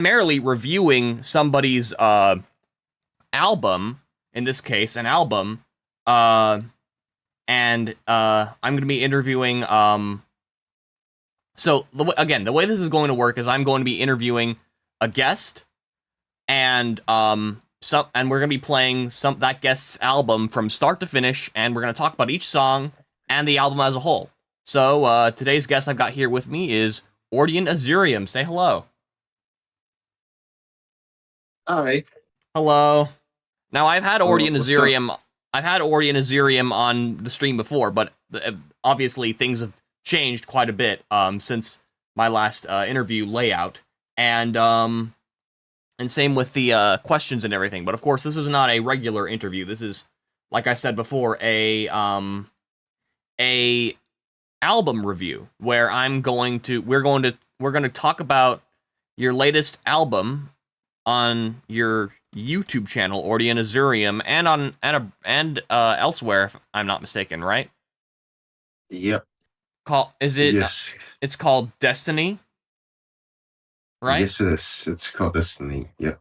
primarily reviewing somebody's album, in this case, an album, uh, and I'm going to be interviewing. So again, the way this is going to work is I'm going to be interviewing a guest, and and we're going to be playing that guest's album from start to finish, and we're going to talk about each song and the album as a whole. So today's guest I've got here with me is Ordian Azurium. Say hello. Hi. Hello. Now I've had Ordian What's up? Azurium. I've had Ordian Azurium on the stream before, but obviously things have changed quite a bit since my last interview layout, and same with the questions and everything. But of course, this is not a regular interview. This is, like I said before, a album review where we're going to talk about your latest album on your YouTube channel, Ordian Azurium, and elsewhere, if I'm not mistaken, right? Yep. Is it? Yes. It's called Destiny, right? Yes, it is. It's called Destiny. Yep.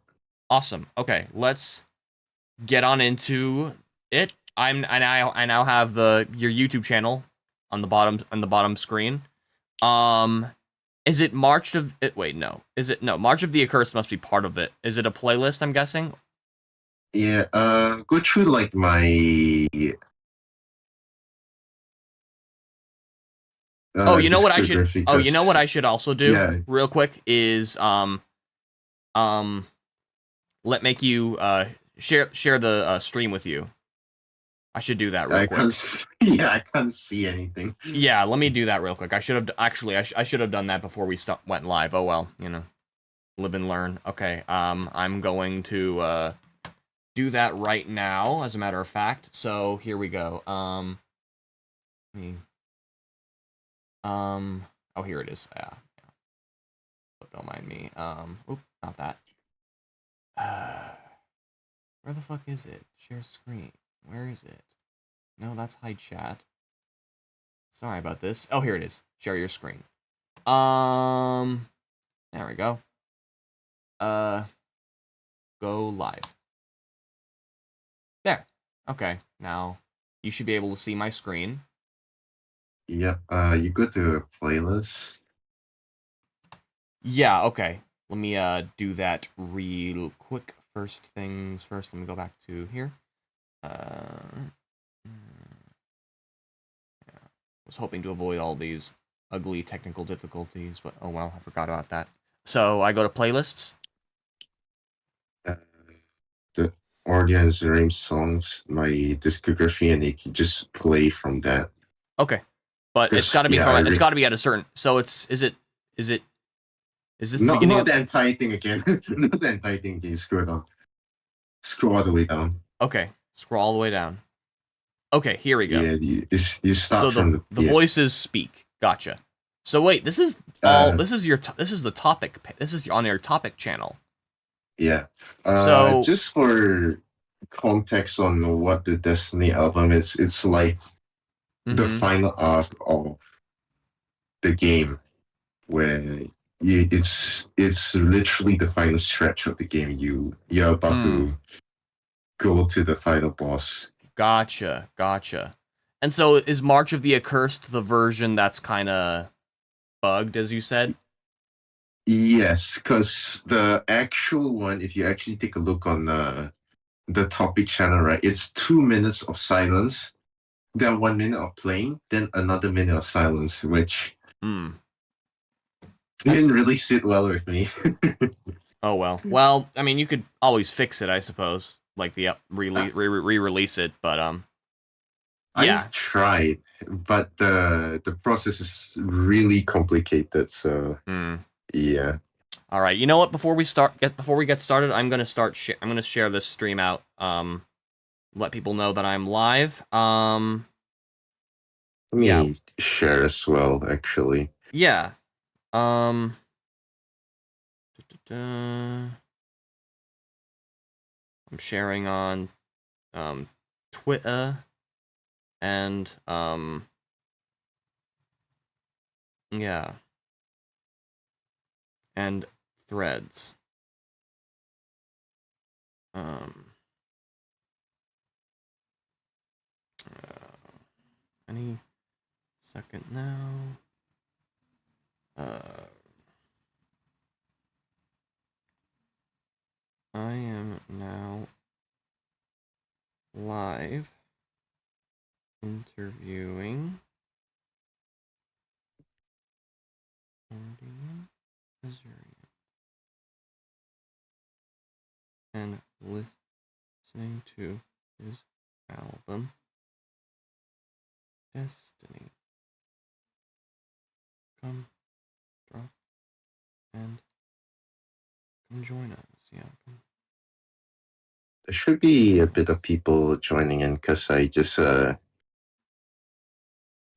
Awesome. Okay, let's get on into it. I now have your YouTube channel on the bottom screen. Is it March of it? Wait, no. Is it no? March of the Accursed must be part of it. Is it a playlist? I'm guessing. Yeah. Go through like my. Oh, you know what I should. discography, Oh, you know what 'cause- I should also do Yeah. real quick is let make you share the stream with you. I should do that real I quick. can't. Yeah, I can't see anything. Yeah, let me do that real quick. I should have actually. I should have done that before we went live. Oh well, live and learn. Okay. I'm going to do that right now. As a matter of fact. So here we go. Oh, here it is. Yeah. Don't mind me. Oop, not that. Where the fuck is it? Share screen. Where is it? No, that's hide chat. Sorry about this. Oh, here it is. Share your screen. There we go. Go live. There. Okay. Now you should be able to see my screen. Yep. You go to a playlist. Yeah. Okay. Let me do that real quick. First things first. Let me go back to here. Yeah. Was hoping to avoid all these ugly technical difficulties, but oh well, I forgot about that. So I go to playlists. The Ordian Azurium songs, my discography, and you can just play from that. Okay, but it's got to be it's got to be at a certain. So is this the beginning? Not the entire thing again. Not the entire thing again. Scroll all the way down. Okay, scroll all the way down. Okay, here we go. Yeah, you start from the voices speak. Gotcha. So wait, this is all. This is the topic. This is on your topic channel. Yeah. So just for context on what the Destiny album is, it's like the final arc of the game, where it's literally the final stretch of the game. You're about to go to the final boss. Gotcha. And so is March of the Accursed the version that's kind of bugged, as you said? Yes, because the actual one, if you actually take a look on the topic channel, right, it's 2 minutes of silence, then 1 minute of playing, then another minute of silence, which didn't really sit well with me. Oh well. Well, I mean, you could always fix it, I suppose. Like the re-release it, but yeah. I tried, but the process is really complicated. So yeah. All right. You know what? Before we get started, I'm gonna I'm gonna share this stream out. Let people know that I'm live. Let me share as well, actually. Yeah. I'm sharing on Twitter and yeah, and Threads. Um, any second now. I am now live interviewing Indian Missouri and listening to his album Destiny. Come drop and come join us. Yeah. There should be a bit of people joining in because I just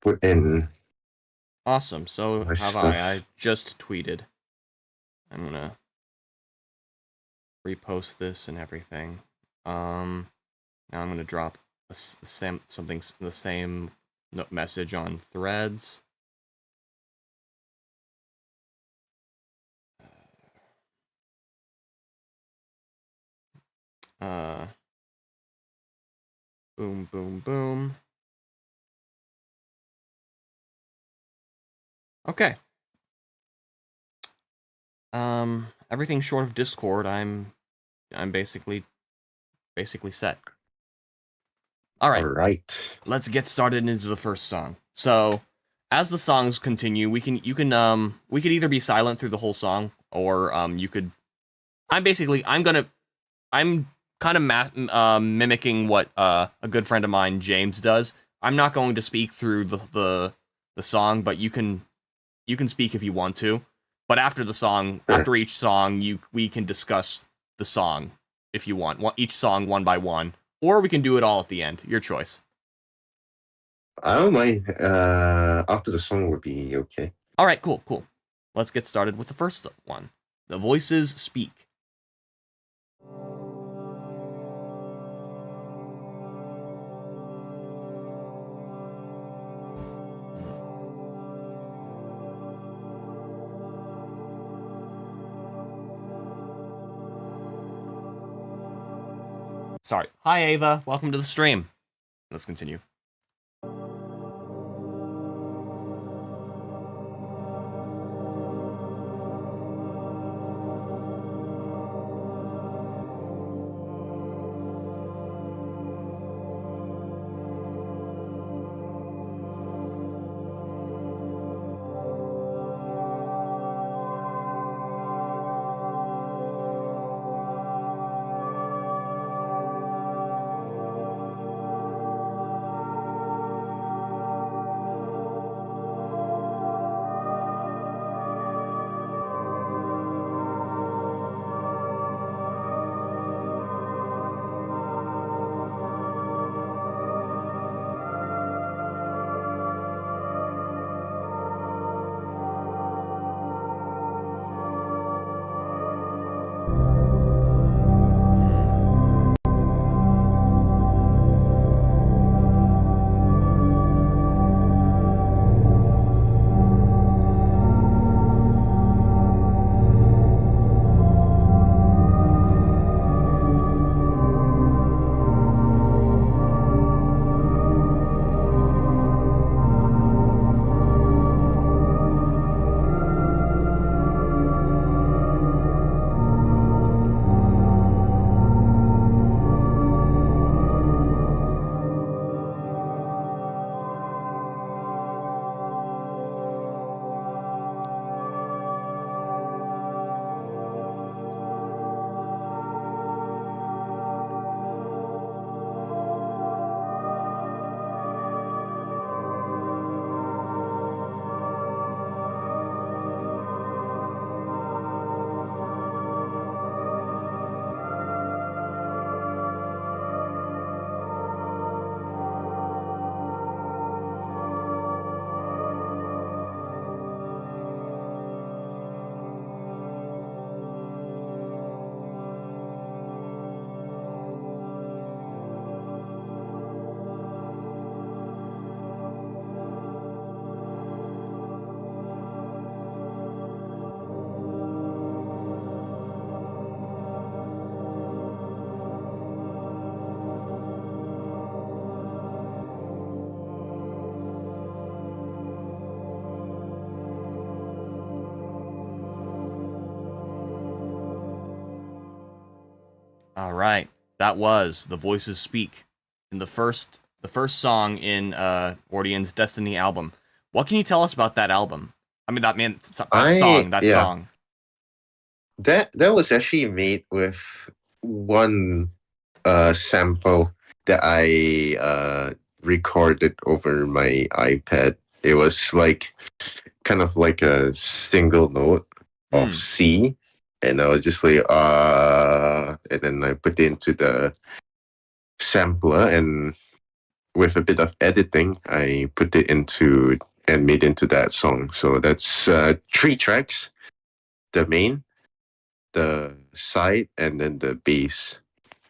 put in. Awesome. So have stuff. I just tweeted. I'm gonna repost this and everything. Now I'm gonna drop the same message on Threads. Boom, boom, boom. Okay. Everything short of Discord, I'm basically set. All right. Let's get started into the first song. So, as the songs continue, we could either be silent through the whole song, or you could. I'm kind of mimicking what a good friend of mine, James, does. I'm not going to speak through the song, but you can speak if you want to. But after the song, after each song, we can discuss the song if you want. Each song one by one, or we can do it all at the end. Your choice. I don't mind. After the song would be okay. All right, cool. Let's get started with the first one. The Voices Speak. Sorry. Hi, Ava. Welcome to the stream. Let's continue. All right, that was The Voices Speak in the first song in Orion's Destiny album. What can you tell us about that album? I mean, that Yeah, song. that was actually made with one sample that I recorded over my iPad. It was like kind of like a single note of C, and I was just like and then I put it into the sampler, and with a bit of editing, I put it into and made into that song. So that's 3 tracks: the main, the side, and then the bass,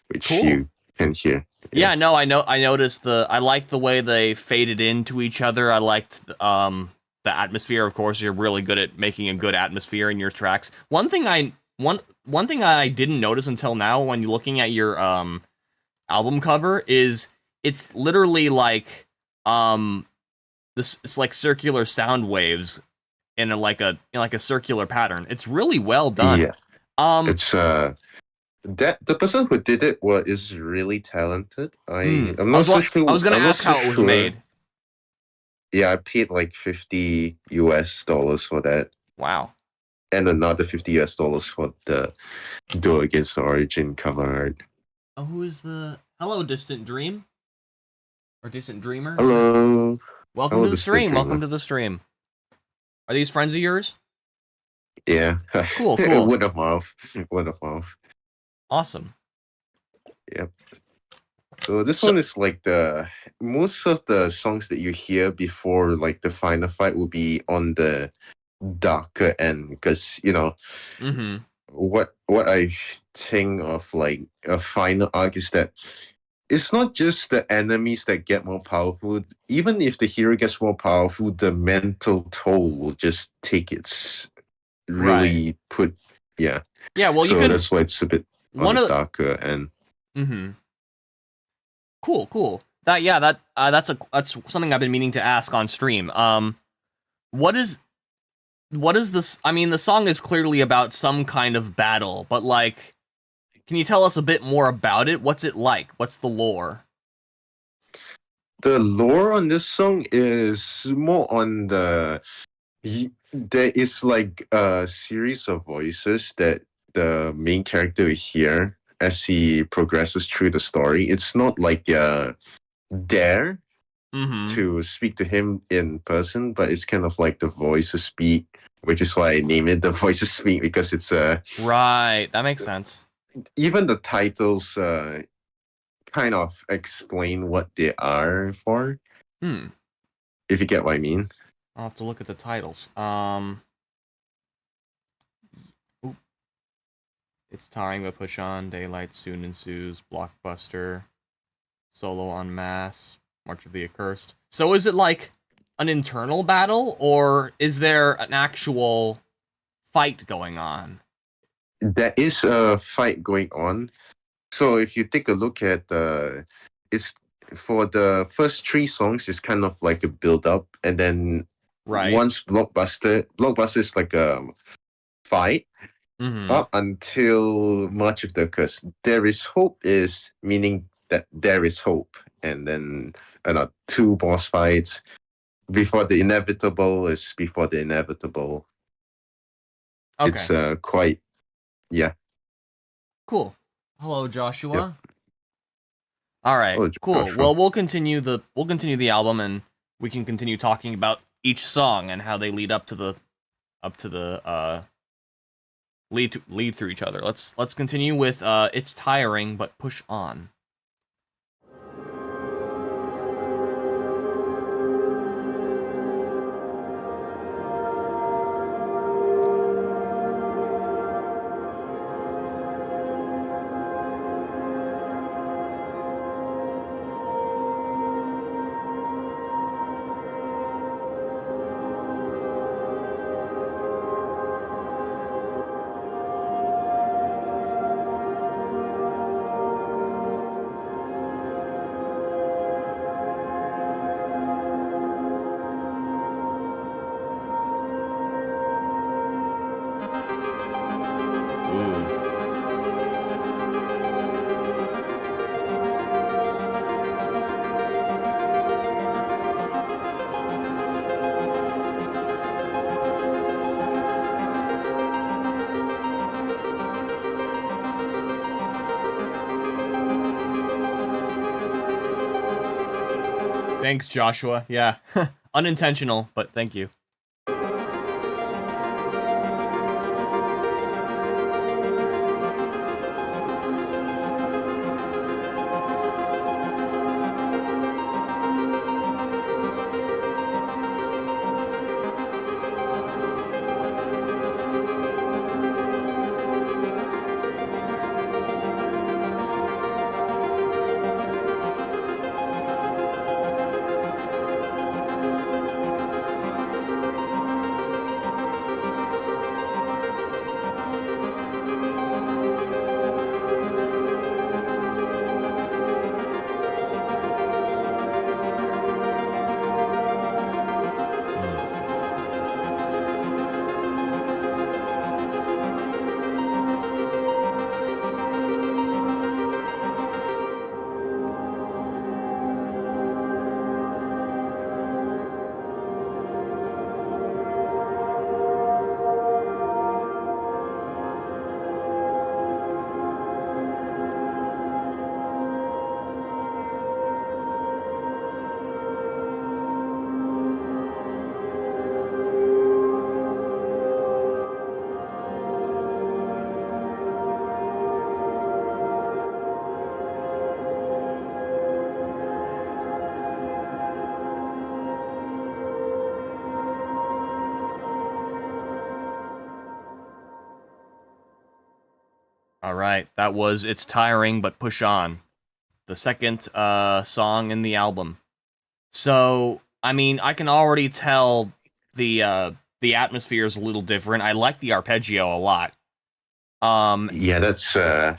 which Cool. you can hear. Yeah, no, I know. I noticed I like the way they faded into each other. I liked the atmosphere. Of course, you're really good at making a good atmosphere in your tracks. One thing I didn't notice until now when you're looking at your album cover is it's literally like this. It's like circular sound waves in like a circular pattern. It's really well done. Yeah, it's that the person who did it is really talented. I'm not so sure. I was gonna I'm not ask so how it was sure. made. Yeah, I paid like $50 for that, Wow. and another $50 for the Duel Against the Origin cover art. Oh, who is the Hello Distant Dream? Or Distant Dreamer? Hello. Welcome Hello, to the stream. Dreamer. Welcome to the stream. Are these friends of yours? Yeah. Cool, cool. Word of mouth. Word of mouth. Awesome. Yep. So this one is like most of the songs that you hear before like the final fight will be on the darker end, because what I think of like a final arc is that it's not just the enemies that get more powerful. Even if the hero gets more powerful, the mental toll will just take its really put. Yeah. Yeah, well, so that's why it's a bit on the darker end. Cool. That's something I've been meaning to ask on stream. What is this? I mean, the song is clearly about some kind of battle, but like, can you tell us a bit more about it? What's it like? What's the lore? The lore on this song is more on there is like a series of voices that the main character will hear as he progresses through the story. It's not like dare to speak to him in person, but it's kind of like the voices speak, which is why I name it the voices speak, because it's right. That makes sense. Even the titles kind of explain what they are for. If you get what I mean. I'll have to look at the titles. It's tiring but push on. Daylight soon ensues. Blockbuster. Solo en masse. March of the Accursed. So is it like an internal battle, or is there an actual fight going on? There is a fight going on. So if you take a look at it's for the first 3 songs, it's kind of like a build up, and then once Blockbuster is like a fight up until March of the Curse. There is hope is meaning that there is hope, and then 2 boss fights before the inevitable is before the inevitable. Okay. It's quite cool. Hello, Joshua. Yep. All right, cool. Joshua. Well, we'll continue the album, and we can continue talking about each song and how they lead up to the lead through each other. Let's continue with It's Tiring but Push On. Thanks, Joshua. Yeah. Unintentional, but thank you. All right, that was It's Tiring But Push On, the second song in the album. So, I mean, I can already tell the atmosphere is a little different. I like the arpeggio a lot. Yeah, that's I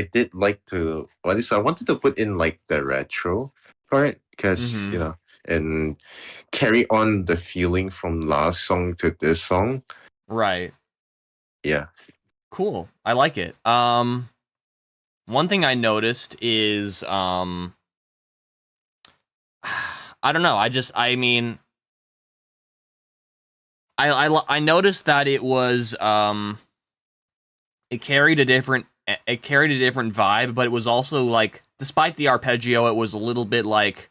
did like to, well, at least I wanted to put in like the retro part because you know, and carry on the feeling from last song to this song. Right. Yeah. Cool. I like it. One thing I noticed is I don't know. I mean, I noticed that it was it carried a different vibe, but it was also like, despite the arpeggio, it was a little bit like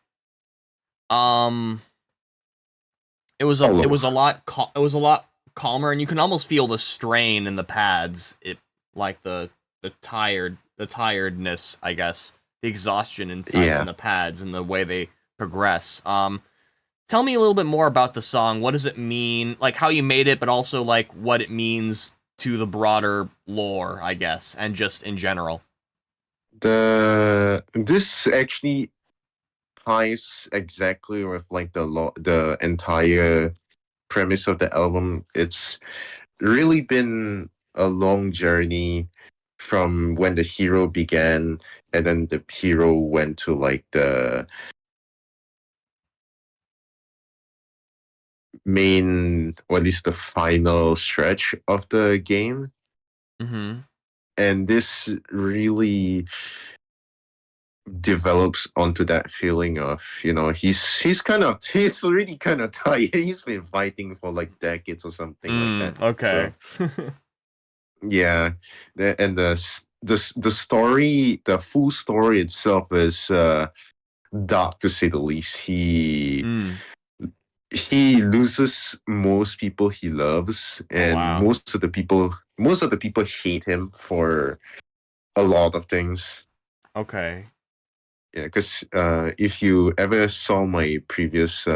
it was a lot calmer, and you can almost feel the strain in the pads. It like the tiredness, I guess, the exhaustion inside in the pads and the way they progress. Tell me a little bit more about the song. What does it mean? Like how you made it, but also like what it means to the broader lore, I guess, and just in general. This actually ties exactly with like the entire premise of the album. It's really been a long journey from when the hero began, and then the hero went to like the main, or at least the final stretch of the game. And this really develops onto that feeling of, you know, he's really kind of tired. He's been fighting for like decades or something like that. Okay. So, yeah, and the story, the full story itself is dark to say the least. He loses most people he loves, and most of the people hate him for a lot of things. Okay. Yeah, because if you ever saw my previous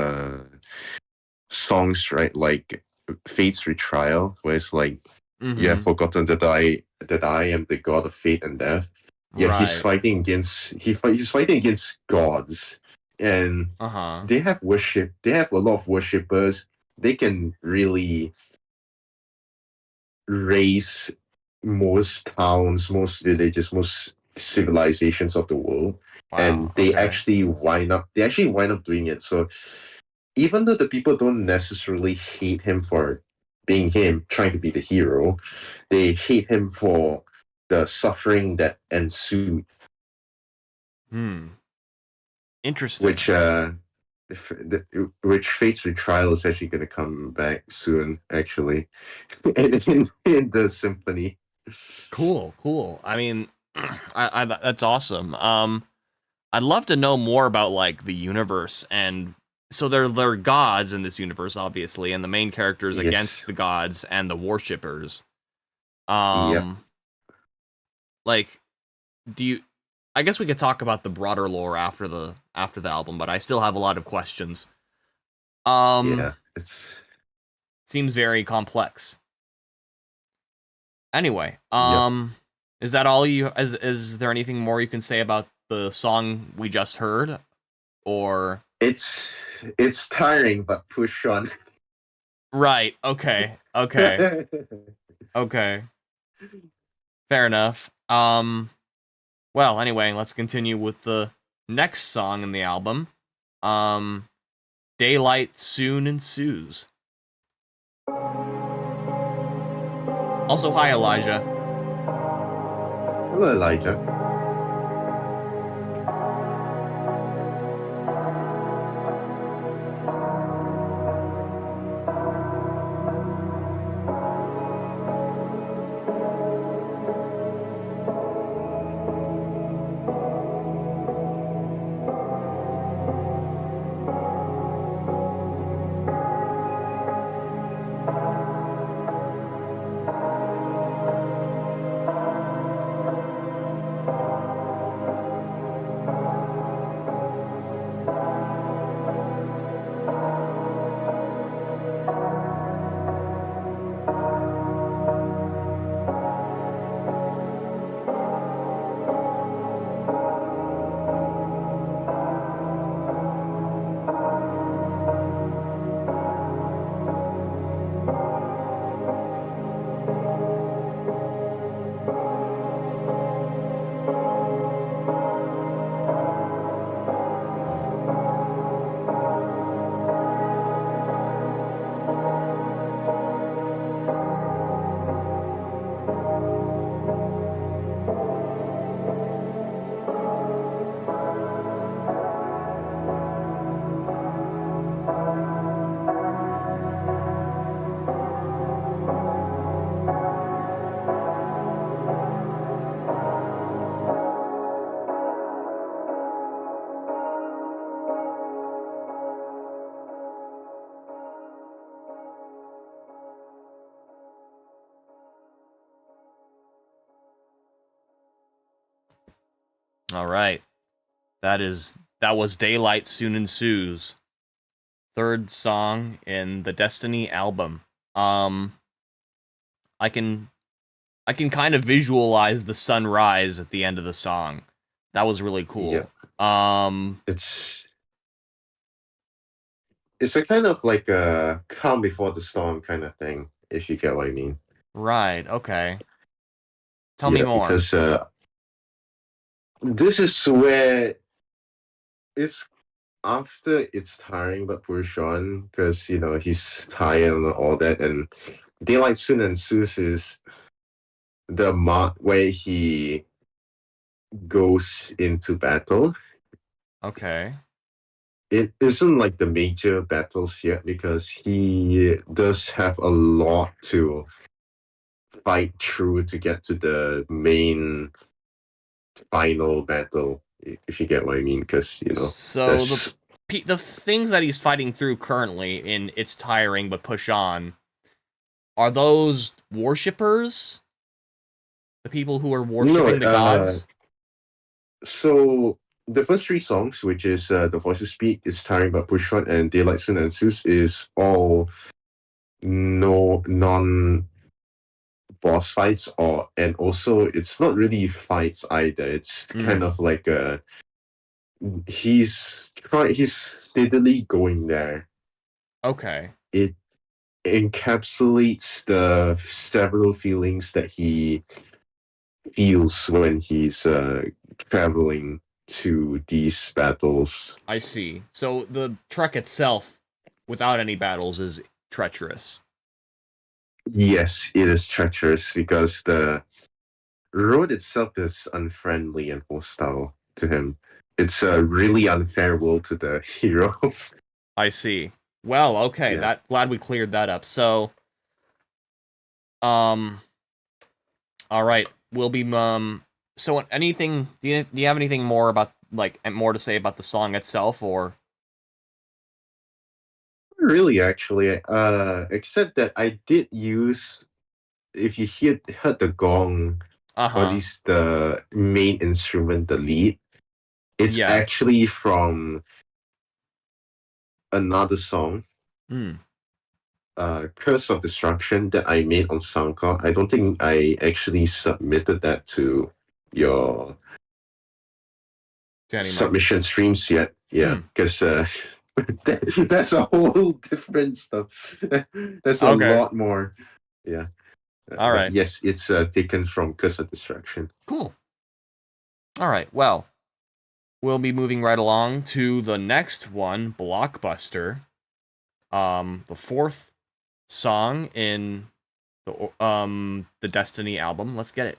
songs, right, like Fate's Retrial, where it's like, you have forgotten that I am the god of fate and death. Yeah, he's fighting against he's fighting against gods, and they have worship. They have a lot of worshippers. They can really raise most towns, most villages, most civilizations of the world. And they actually wind up doing it. So even though the people don't necessarily hate him for being him, trying to be the hero, they hate him for the suffering that ensued. Interesting. Which Fate's Retrial is actually going to come back soon, actually, in the symphony. Cool. I mean, I that's awesome. I'd love to know more about like the universe, and so they're gods in this universe, obviously, and the main characters against Yes. the gods and the worshippers. Yep. Like, do you? I guess we could talk about the broader lore after the album, but I still have a lot of questions. Yeah. It's Seems very complex. Anyway, yep. is that all you? Is there anything more you can say about the song we just heard, or? It's tiring, but push on. Right. Okay. Okay. Okay. Fair enough. Well, anyway, let's continue with the next song in the album. Daylight Soon Ensues. Also, hi, Elijah. Hello, Elijah. All right. That was Daylight Soon Ensues. Third song in the Destiny album. I can kind of visualize the sunrise at the end of the song. That was really cool. Yep. It's a kind of like a calm before the storm kind of thing, if you get what I mean. Right. Okay. Tell me more. Because this is where it's after it's tiring, but push on because he's tired and all that, and Daylight Soon Ensues is the mark where he goes into battle. Okay. It isn't like the major battles yet because he does have a lot to fight through to get to the main final battle, if you get what I mean. Because so the things that he's fighting through currently in It's Tiring but Push On, are those worshippers? The people who are worshiping the gods? So the first three songs, which is The Voices Speak, It's Tiring but Push On, and Daylight Soon Ensues, is all non boss fights, and also it's not really fights either. It's kind of like he's steadily going there. Okay. It encapsulates the several feelings that he feels when he's traveling to these battles. I see. So the trek itself, without any battles, is treacherous. Yes, it is treacherous because the road itself is unfriendly and hostile to him. It's a really unfair world to the hero. I see. Well, okay, glad we cleared that up. So, all right, we'll be so anything. Do you have anything more about like more to say about the song itself, or? Really, actually, except that I did use, if you heard the gong, what is the main instrument, the lead? It's actually from another song, Curse of Destruction, that I made on SoundCloud. I don't think I actually submitted that to your submission streams yet. Yeah, because that's a whole different stuff. That's a lot more. Yeah. All right. Yes, it's taken from Curse of Destruction. Cool. All right. Well, we'll be moving right along to the next one, Blockbuster. The fourth song in the Destiny album. Let's get it.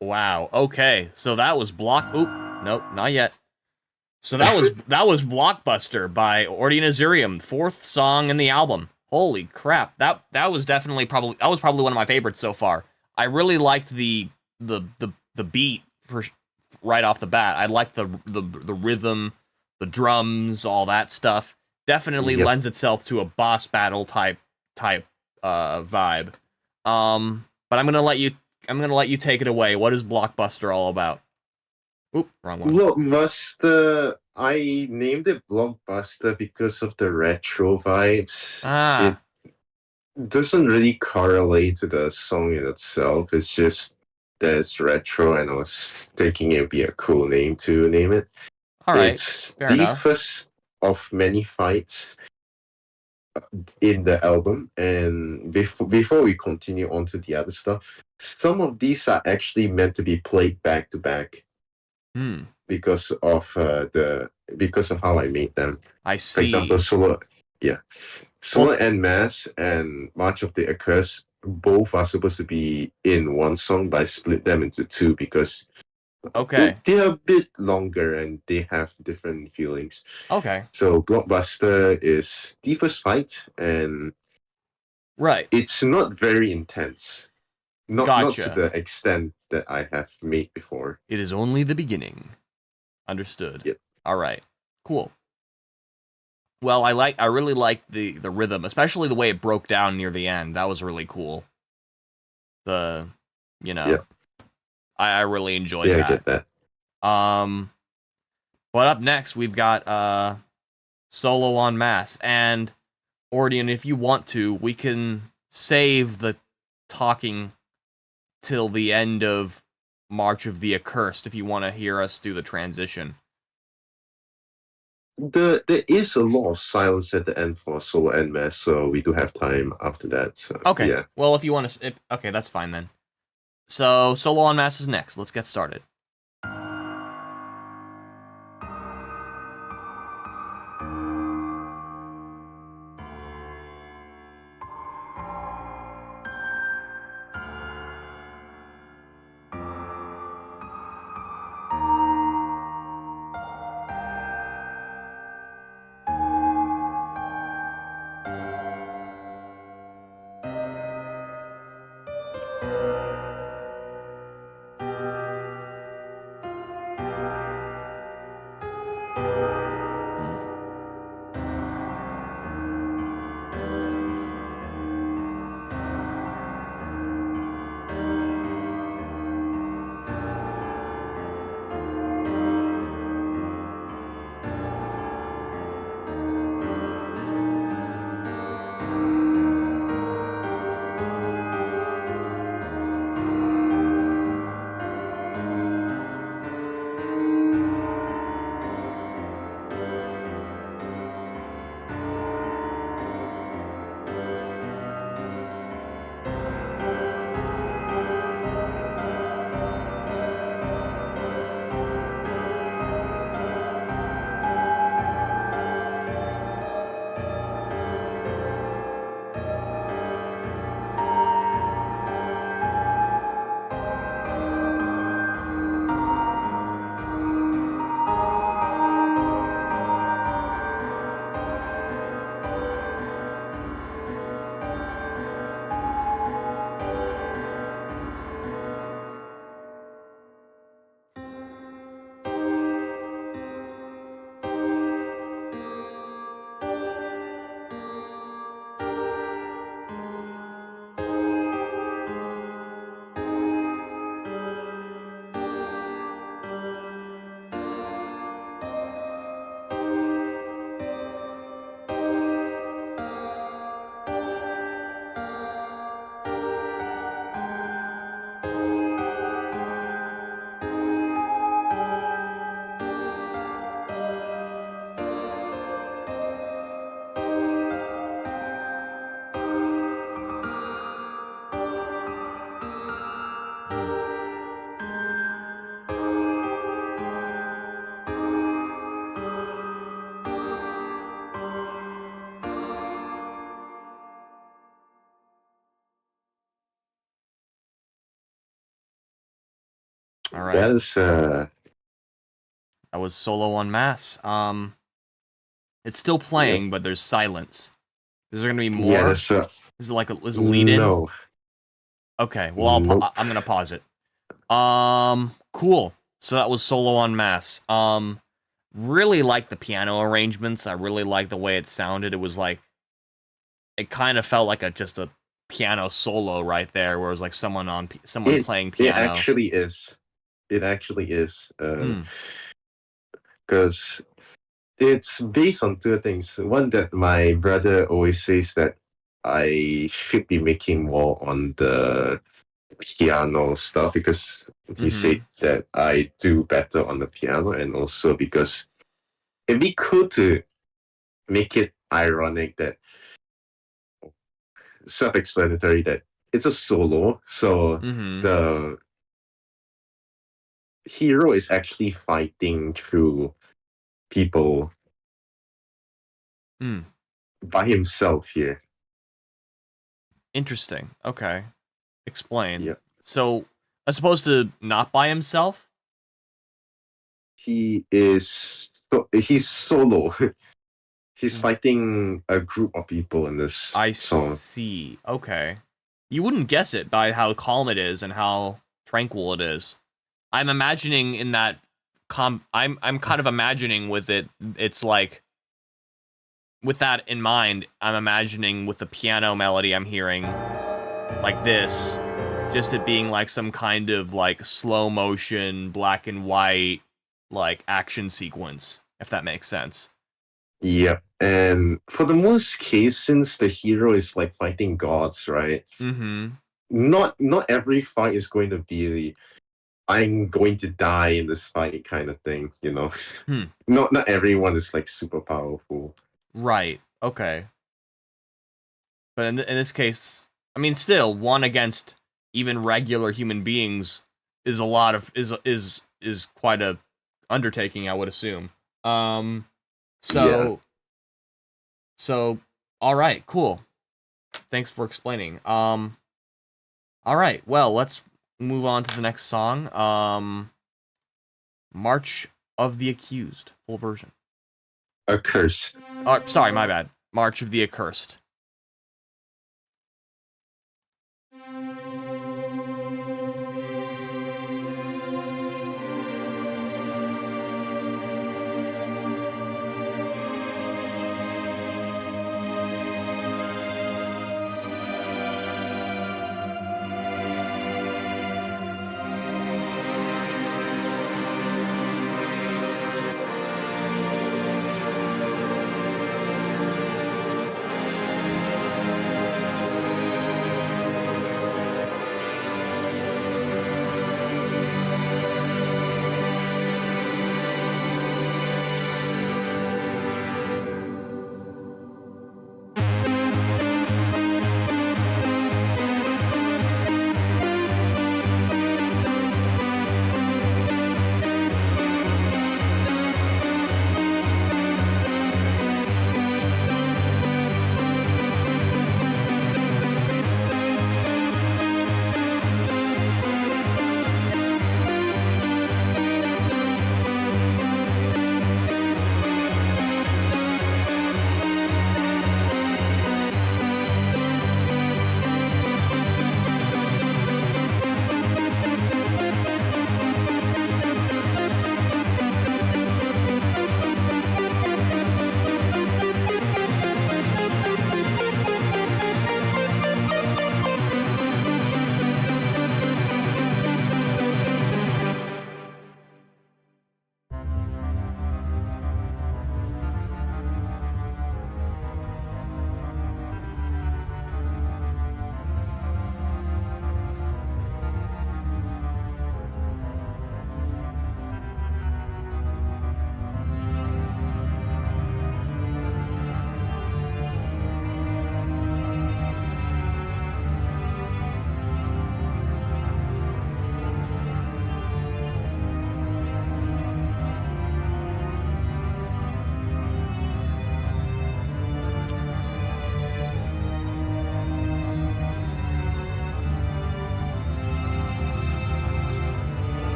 Wow. Okay. So that was Oop. Nope. Not yet. So that was Blockbuster by Ordinazirium, fourth song in the album. Holy crap. That was definitely probably one of my favorites so far. I really liked the beat for right off the bat. I liked the rhythm, the drums, all that stuff. Definitely lends itself to a boss battle type vibe. But I'm gonna let you take it away. What is Blockbuster all about? Oop, wrong one. Blockbuster, I named it Blockbuster because of the retro vibes. It doesn't really correlate to the song in itself. It's just that it's retro, and I was thinking it'd be a cool name to name it. All right, it's the first of many fights in the album, and before we continue on to the other stuff, some of these are actually meant to be played back to back. because of how I made them. I For example, see. Solar en Masse and March of the Accursed both are supposed to be in one song, but I split them into two because Okay. they're a bit longer and they have different feelings. Okay. So Blockbuster is the first fight, and right. It's not very intense. Not to Gotcha. the extent that I have made before. It is only the beginning. Understood. Yep. All right. Cool. Well, I really liked the rhythm, especially the way it broke down near the end. That was really cool. Yep. I really enjoyed that. Yeah, I get that. But up next we've got Solo en Masse, and Ordian, if you want to, we can save the talking till the end of March of the Accursed if you want to hear us do the transition. There is a lot of silence at the end for Solo en Masse, so we do have time after that. So, okay. Yeah. Well, if you want to, okay, that's fine then. So Solo en Masse is next. Let's get started. All right. That was Solo en Masse. It's still playing, but there's silence. Is there gonna be more? Yeah, is it like a lead in? No. Okay. Well, I'm gonna pause it. Cool. So that was Solo en Masse. Really like the piano arrangements. I really like the way it sounded. It was like, it kind of felt like just a piano solo right there, where it was like someone playing piano. It actually is. It actually is. Because it's based on two things. One, that my brother always says that I should be making more on the piano stuff, because he said that I do better on the piano, and also because it'd be cool to make it ironic, that self-explanatory, that it's a solo, so hero is actually fighting through people by himself here. Interesting. Okay. Explain. Yeah. So, as opposed to not by himself? He's solo. He's fighting a group of people in this song. See. Okay. You wouldn't guess it by how calm it is and how tranquil it is. I'm imagining in that I'm kind of imagining with it, it's like, with that in mind, I'm imagining with the piano melody I'm hearing like this, just it being like some kind of like slow motion, black and white, like action sequence, if that makes sense. Yep. And for the most case, since the hero is like fighting gods, right? Mm-hmm. Not every fight is going to be I'm going to die in this fight kind of thing, you know. Not everyone is like super powerful. Right. Okay. But in this case, I mean, still, one against even regular human beings is a lot of is quite a undertaking, I would assume. So all right, cool. Thanks for explaining. All right, well, let's move on to the next song. March of the Accused, full version. Accursed. Sorry, my bad. March of the Accursed.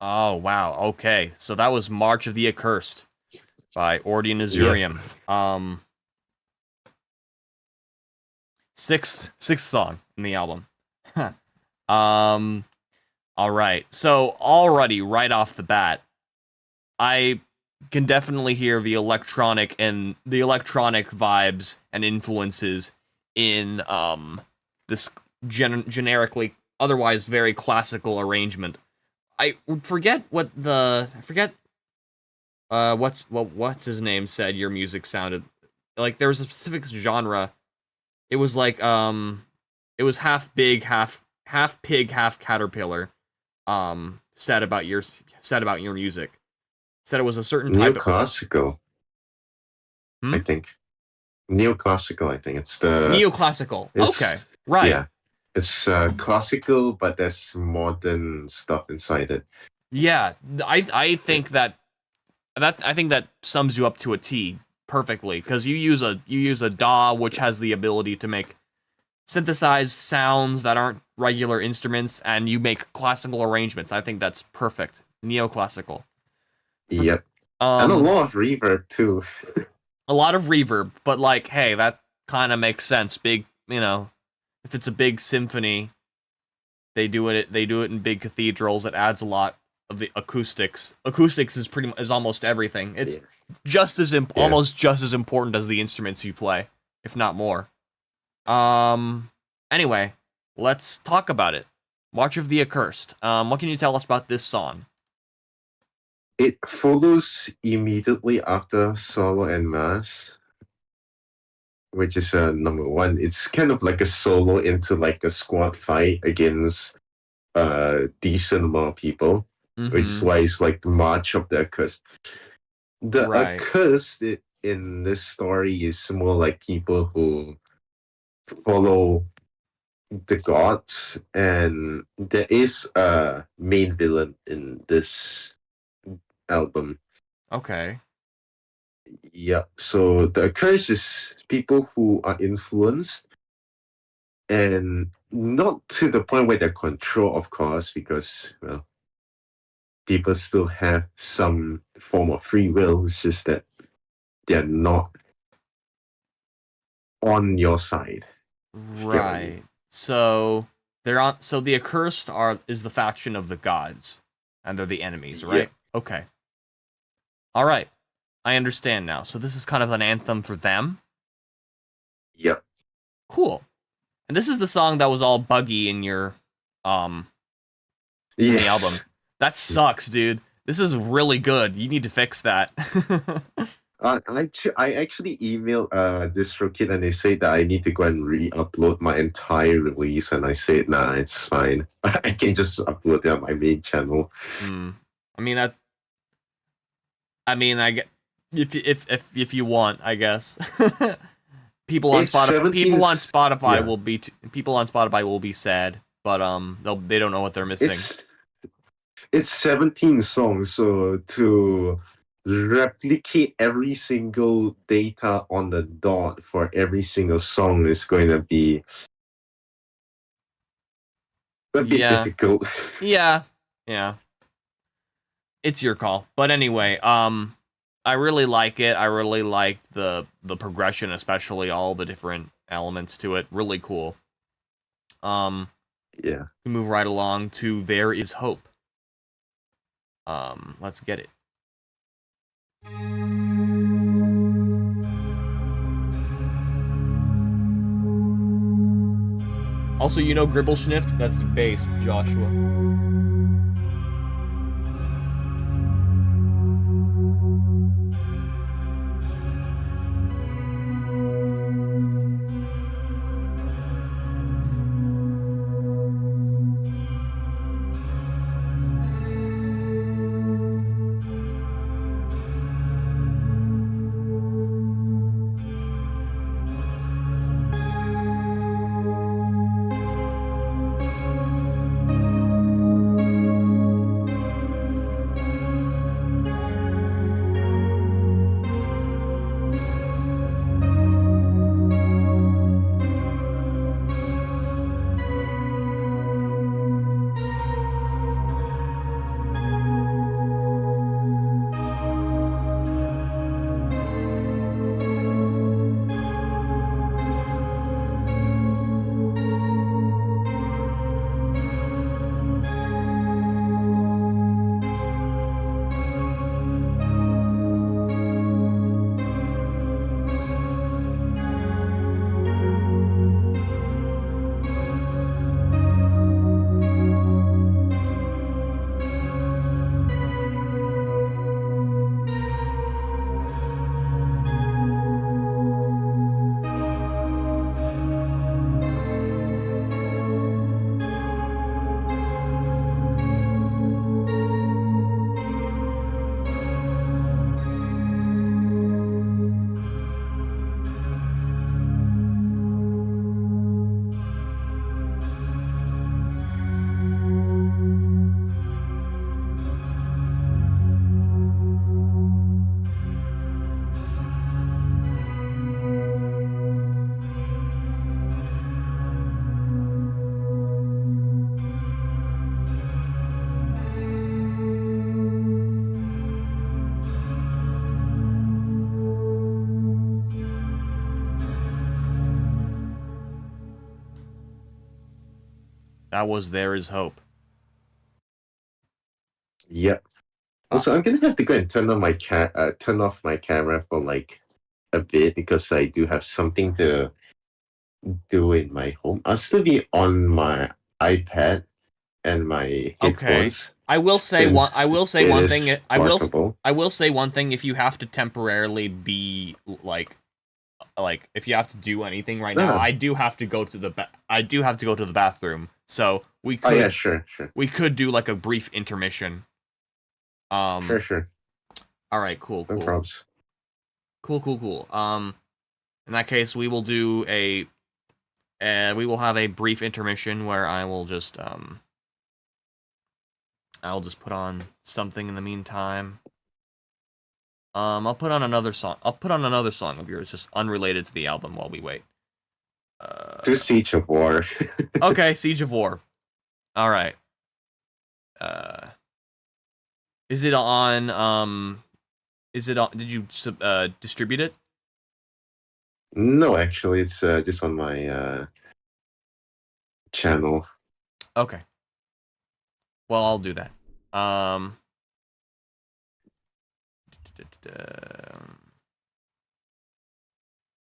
Oh, wow. Okay. So that was March of the Accursed by Ordian Azurium. Yeah. Sixth song in the album. All right. So already right off the bat, I can definitely hear the electronic vibes and influences in this generically otherwise very classical arrangement. I forget what's his name said your music sounded like. There was a specific genre. It was like it was half pig, half caterpillar. Said about your music. Said it was a certain type neoclassical. I think neoclassical. I think it's the neoclassical. Okay, right. Yeah, it's classical, but there's modern stuff inside it. Yeah, I think that sums you up to a T perfectly, because you use a DAW, which has the ability to make synthesized sounds that aren't regular instruments, and you make classical arrangements. I think that's perfect. Neoclassical. Yep. And a lot of reverb too. A lot of reverb, but like, hey, that kind of makes sense. Big, if it's a big symphony, they do it in big cathedrals. It adds a lot of the acoustics. Acoustics is almost everything. It's just as almost just as important as the instruments you play, if not more. Anyway, let's talk about it. March of the Accursed. What can you tell us about this song? It follows immediately after Solo en Masse, which is number one. It's kind of like a solo into like a squad fight against a decent amount of people, which is why it's like the March of the Accursed. The Accursed in this story is more like people who follow the gods, and there is a main villain in this album. Okay. Yeah, so the Accursed is people who are influenced, and not to the point where they're controlled, of course, because, well, people still have some form of free will. It's just that they're not on your side. Right. So they're on. So the Accursed is the faction of the gods, and they're the enemies, right? Yeah. Okay. All right. I understand now. So this is kind of an anthem for them? Yep. Cool. And this is the song that was all buggy in your in the album. That sucks, dude. This is really good. You need to fix that. I actually emailed DistroKid, and they say that I need to go and re-upload my entire release, and I said, nah, it's fine. I can just upload it on my main channel. I get if you want, I guess. People on Spotify will be sad, but they don't know what they're missing. It's 17 songs, so to replicate every single data on the dot for every single song is going to be a bit difficult. Yeah. It's your call. But anyway, I really like it. I really liked the progression, especially all the different elements to it. Really cool. Yeah. We move right along to There Is Hope. Let's get it. Also, Gribblesnift? That's bass, Joshua. That was There Is Hope. Yep. Also, I'm gonna have to go and turn off my camera for like a bit because I do have something to do in my home. I'll still be on my iPad and my headphones. Okay. I will say one thing. I will say one thing. If you have to temporarily be like if you have to do anything right now, I do have to go to the bathroom. So we could. Oh yeah, sure. We could do like a brief intermission. Sure. All right. Cool. No problems. Cool. In that case, we will do we will have a brief intermission where I will just I'll just put on something in the meantime. I'll put on another song. I'll put on another song of yours, just unrelated to the album while we wait. Do Siege of War. Okay, Siege of War. All right. Is it on? Did you distribute it? No, actually, it's just on my channel. Okay. Well, I'll do that.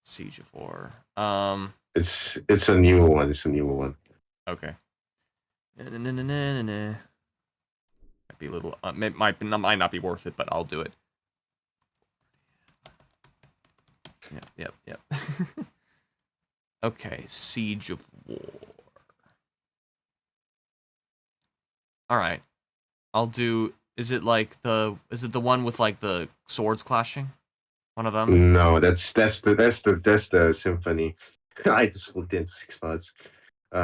Siege of War. It's a newer one. It's a newer one. Okay. Might be a little. Might not be worth it, but I'll do it. Yep. Okay, Siege of War. All right, I'll do. Is it the one with like the swords clashing? One of them? No, that's the symphony. I just split it into 6 parts.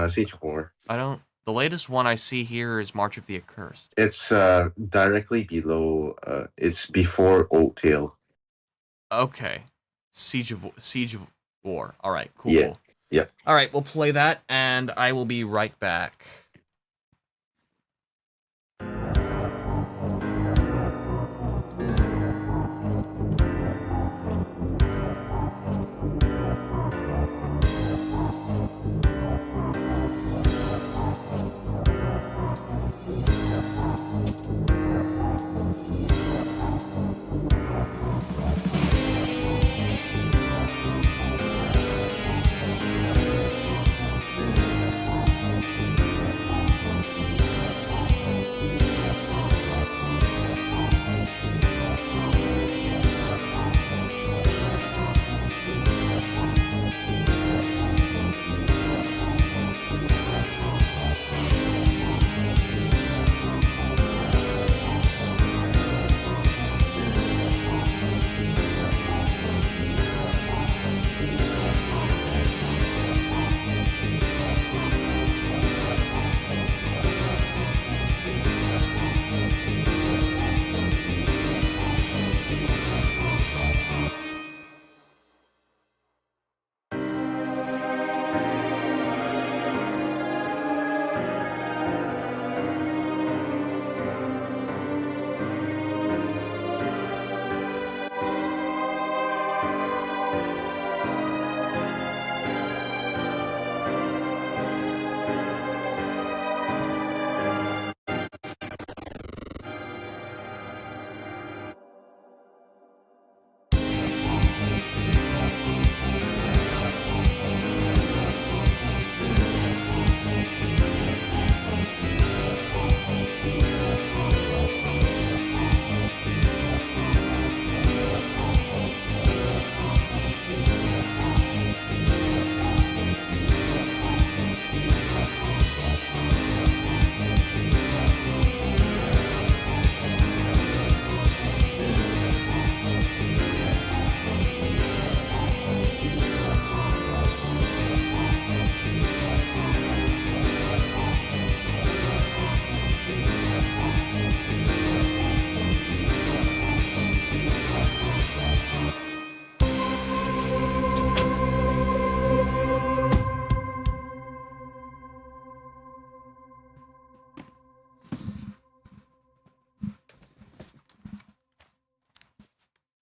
Siege of War. The latest one I see here is March of the Accursed. It's directly below. It's before Old Tale. Okay, Siege of War. All right, cool. Yeah. Yep. All right, we'll play that, and I will be right back.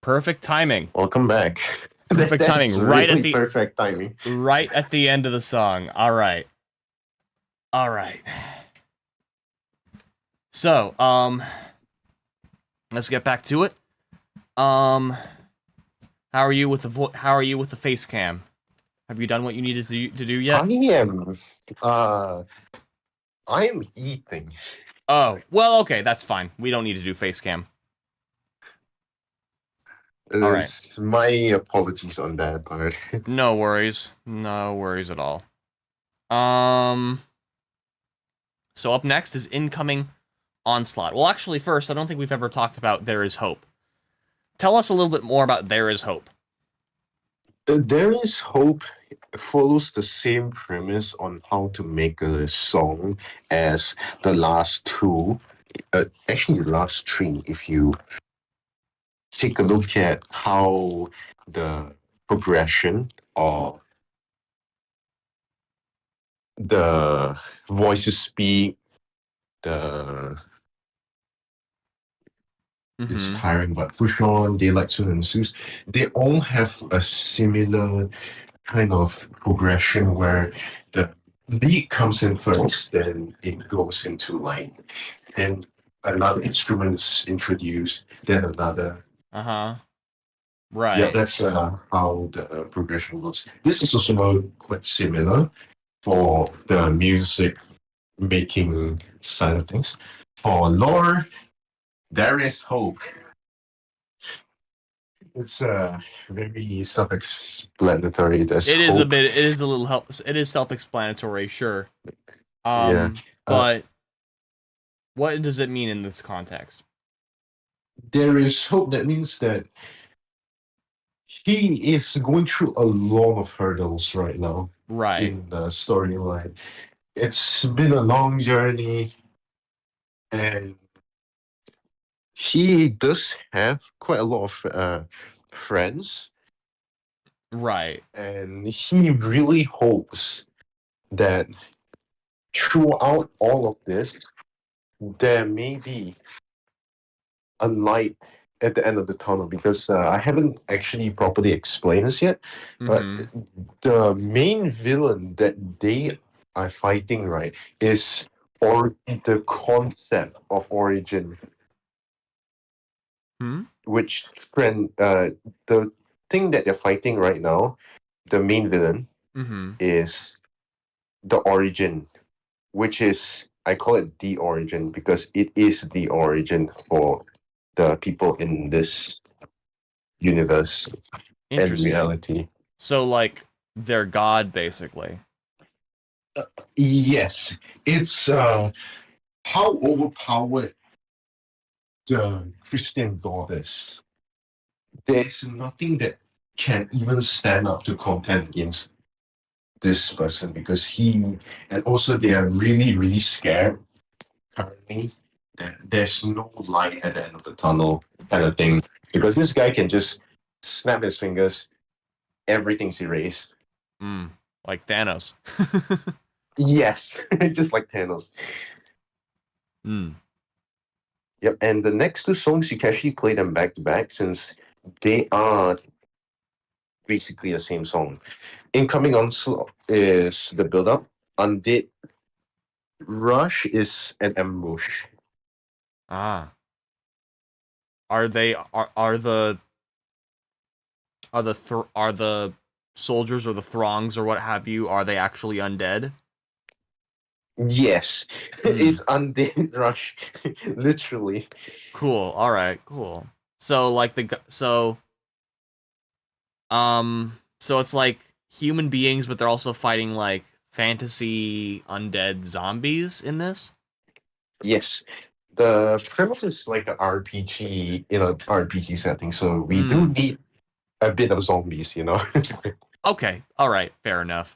Perfect timing. Welcome back. Perfect timing. Really perfect timing. Right at the end of the song. All right. All right. So, let's get back to it. How are you with the face cam? Have you done what you needed to do yet? I am eating. Oh, well, okay, that's fine. We don't need to do face cam. All right. My apologies on that part. No worries. No worries at all. So up next is Incoming Onslaught. Well, actually, first, I don't think we've ever talked about There Is Hope. Tell us a little bit more about There Is Hope. There Is Hope follows the same premise on how to make a song as the last two. Actually, the last three, if you take a look at how the progression of the voices speak, the is hiring, but Push On, Daylight Soon and Zeus, they all have a similar kind of progression where the lead comes in first, then it goes into line, then another instrument is introduced, then another. Right. Yeah, that's how the progression goes. This is also quite similar for the music making side of things. For lore, There Is Hope. It's very self-explanatory. It is hope. It is a little it is self-explanatory, sure. But what does it mean in this context? There is hope. That means that he is going through a lot of hurdles right now. Right. In the storyline. It's been a long journey, and he does have quite a lot of friends. Right. And he really hopes that throughout all of this, there may be a light at the end of the tunnel, because I haven't actually properly explained this yet, but the main villain that they are fighting, right, is the concept of origin. Which the thing that they're fighting right now, the main villain, is the origin, which is, I call it the origin because it is the origin for the people in this universe and reality. So, like, they're God, basically. Yes, it's how overpowered the Christian God is. There's nothing that can even stand up to contend against this person, because and also they are really, really scared currently that there's no light at the end of the tunnel kind of thing, because this guy can just snap his fingers, everything's erased. Like Thanos. Yes, just like Thanos. Yep, and the next two songs, you can actually play them back to back since they are basically the same song. Incoming Onslaught is the build-up. Undead Rush is an ambush. Are the soldiers or the throngs or what have you, are they actually undead? Yes, it's Undead Rush, literally. Cool. All right. Cool. So like so it's like human beings, but they're also fighting like fantasy undead zombies in this. Yes, the premise is like an RPG in an RPG setting, so we do need a bit of zombies, you know. Okay. All right. Fair enough.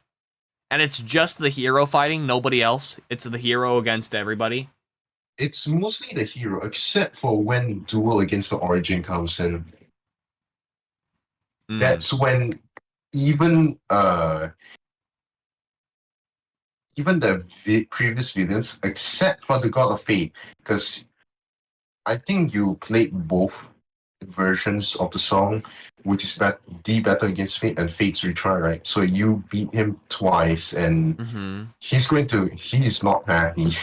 And it's just the hero fighting, nobody else. It's the hero against everybody. It's mostly the hero, except for when Duel Against the Origin comes in. That's when even the previous villains, except for the God of Fate, because I think you played both versions of the song. which is the battle against Fate and Fate's retry, right? So you beat him twice, and he's not happy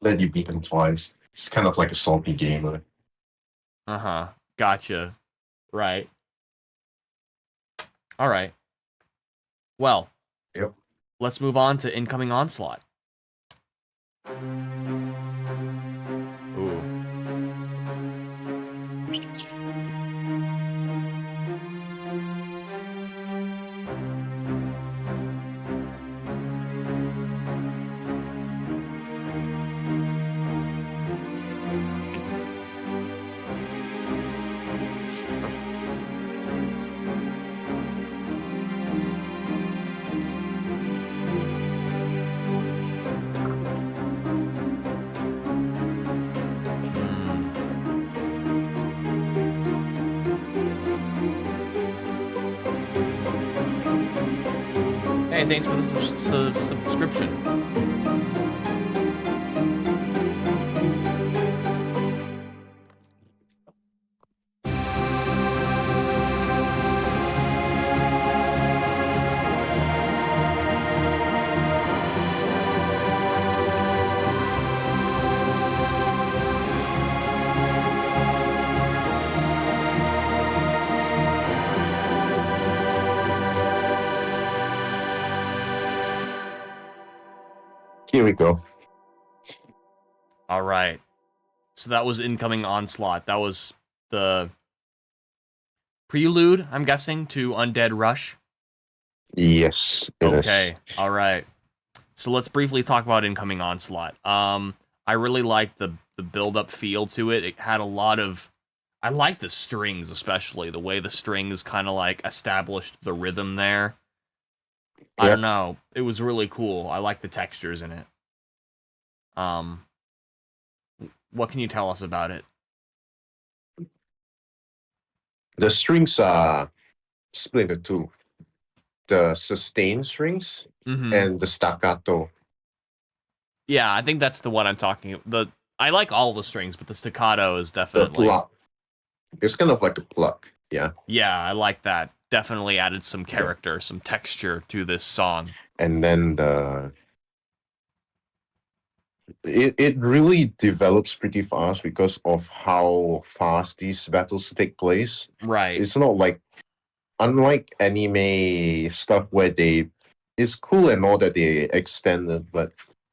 that you beat him twice. It's kind of like a salty gamer. Gotcha. Right. All right. Well. Yep. Let's move on to incoming onslaught. Ooh. Hey, thanks for the subscription. Here we go. All right. So that was incoming onslaught. That was the prelude, I'm guessing, to Undead Rush. Yes. Okay. All right. So let's briefly talk about incoming onslaught. I really liked the build-up feel to it. It had a lot of... I like the strings, especially. The way the strings kind of, like, established the rhythm there. I don't know. It was really cool. I like the textures in it. What can you tell us about it? The strings are split into two. The sustain strings and the staccato. Yeah, I think that's the one I'm talking about. I like all the strings, but the staccato is definitely... The pluck. It's kind of like a pluck, yeah. Yeah, I like that. Definitely added some character, some texture to this song. And then it really develops pretty fast because of how fast these battles take place. Right. It's not like, unlike anime stuff where it's cool and all that they extend it, but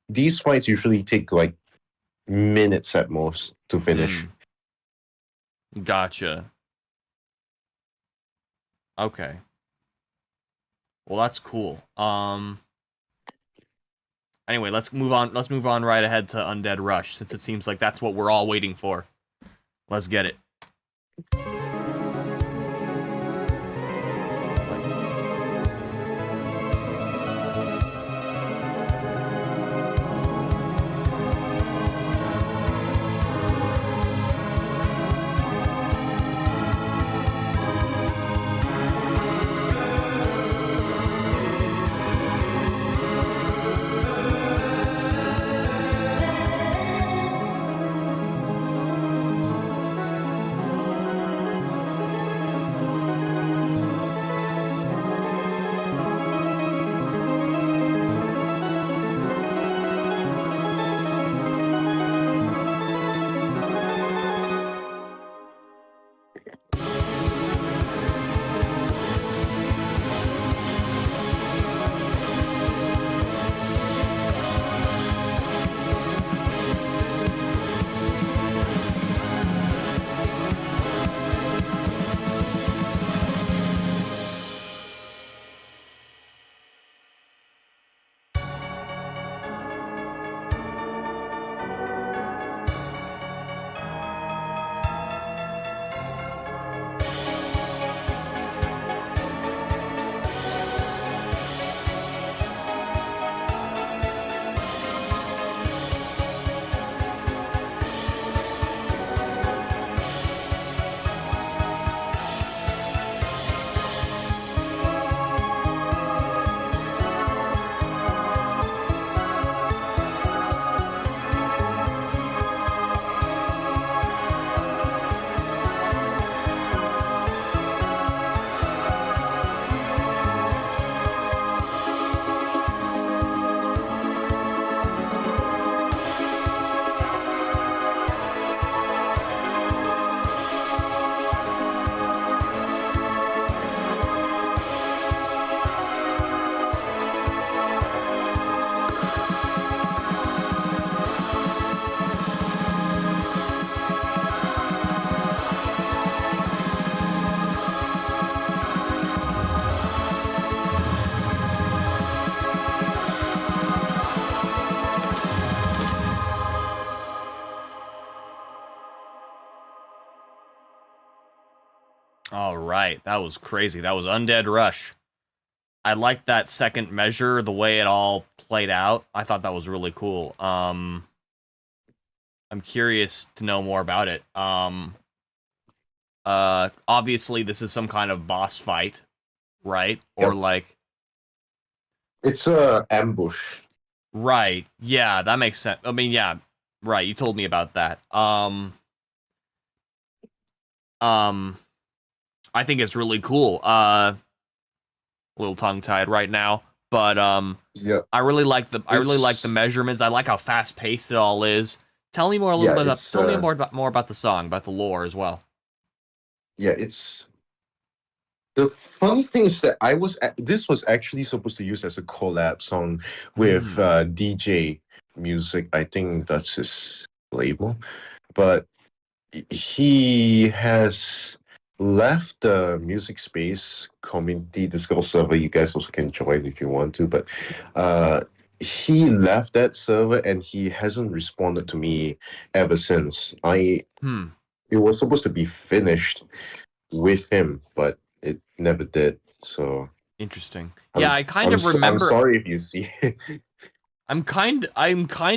these fights usually take like minutes at most to finish. Gotcha. Okay. Well, that's cool. Anyway, let's move on. Let's move on right ahead to Undead Rush, since it seems like that's what we're all waiting for. Let's get it. right. That was crazy. That was Undead Rush. I liked that second measure, the way it all played out. I thought that was really cool. I'm curious to know more about it. Obviously this is some kind of boss fight, right? Or Yep. like it's a ambush. Right. Yeah, that makes sense. I mean, yeah, right. You told me about that. I think it's really cool. A little tongue tied right now, but Yeah, I really like the measurements. I like how fast paced it all is. Tell me more tell me more about the song, about the lore as well. Yeah, it's the funny thing is that this was actually supposed to use as a collab song with DJ Music. I think that's his label, but he has left the music space community Discord server. You guys also can join if you want to, but he left that server and he hasn't responded to me ever since. It was supposed to be finished with him, but it never did. So interesting. Yeah, I kind of remember. I'm sorry if you see it. I kind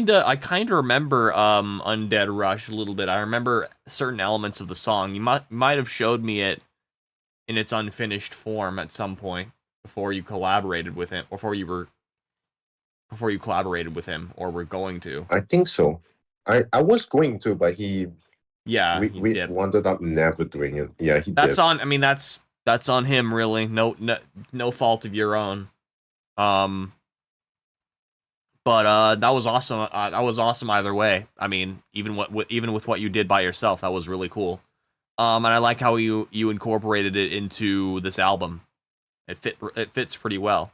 of remember Undead Rush a little bit. I remember certain elements of the song. You might have showed me it in its unfinished form at some point before you collaborated with him, before you collaborated with him, or were going to. I think so. I was going to, but we did. wound up never doing it. Yeah, that's did. I mean, that's on him, really. No fault of your own. But that was awesome. That was awesome either way. I mean, even with what you did by yourself, that was really cool. And I like how you incorporated it into this album. It fits pretty well.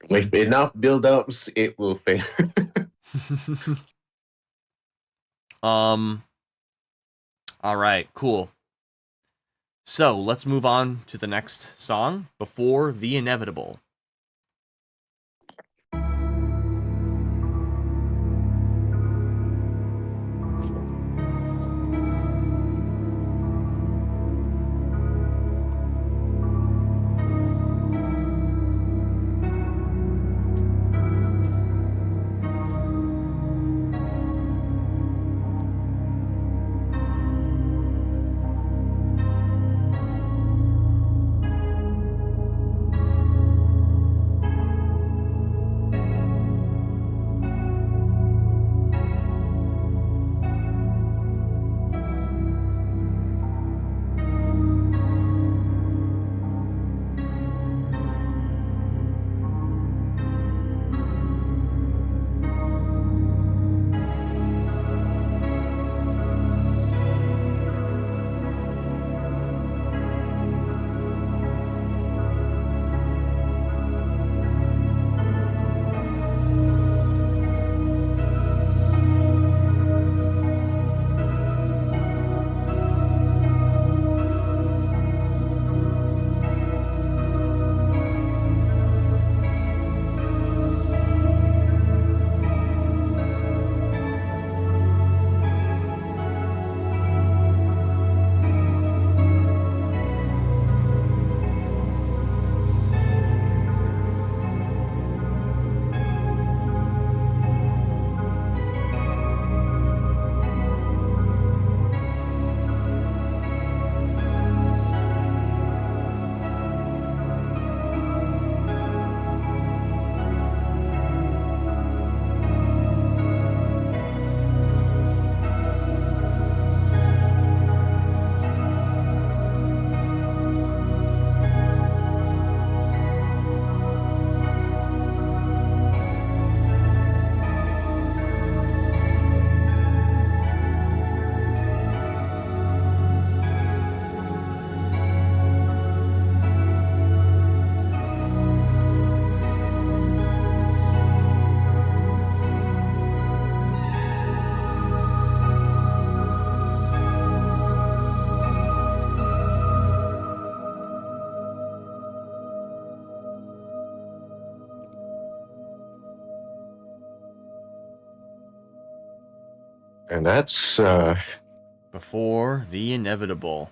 With enough build-ups, it will fail. All right, cool. So let's move on to the next song, Before the Inevitable. And that's Before the Inevitable.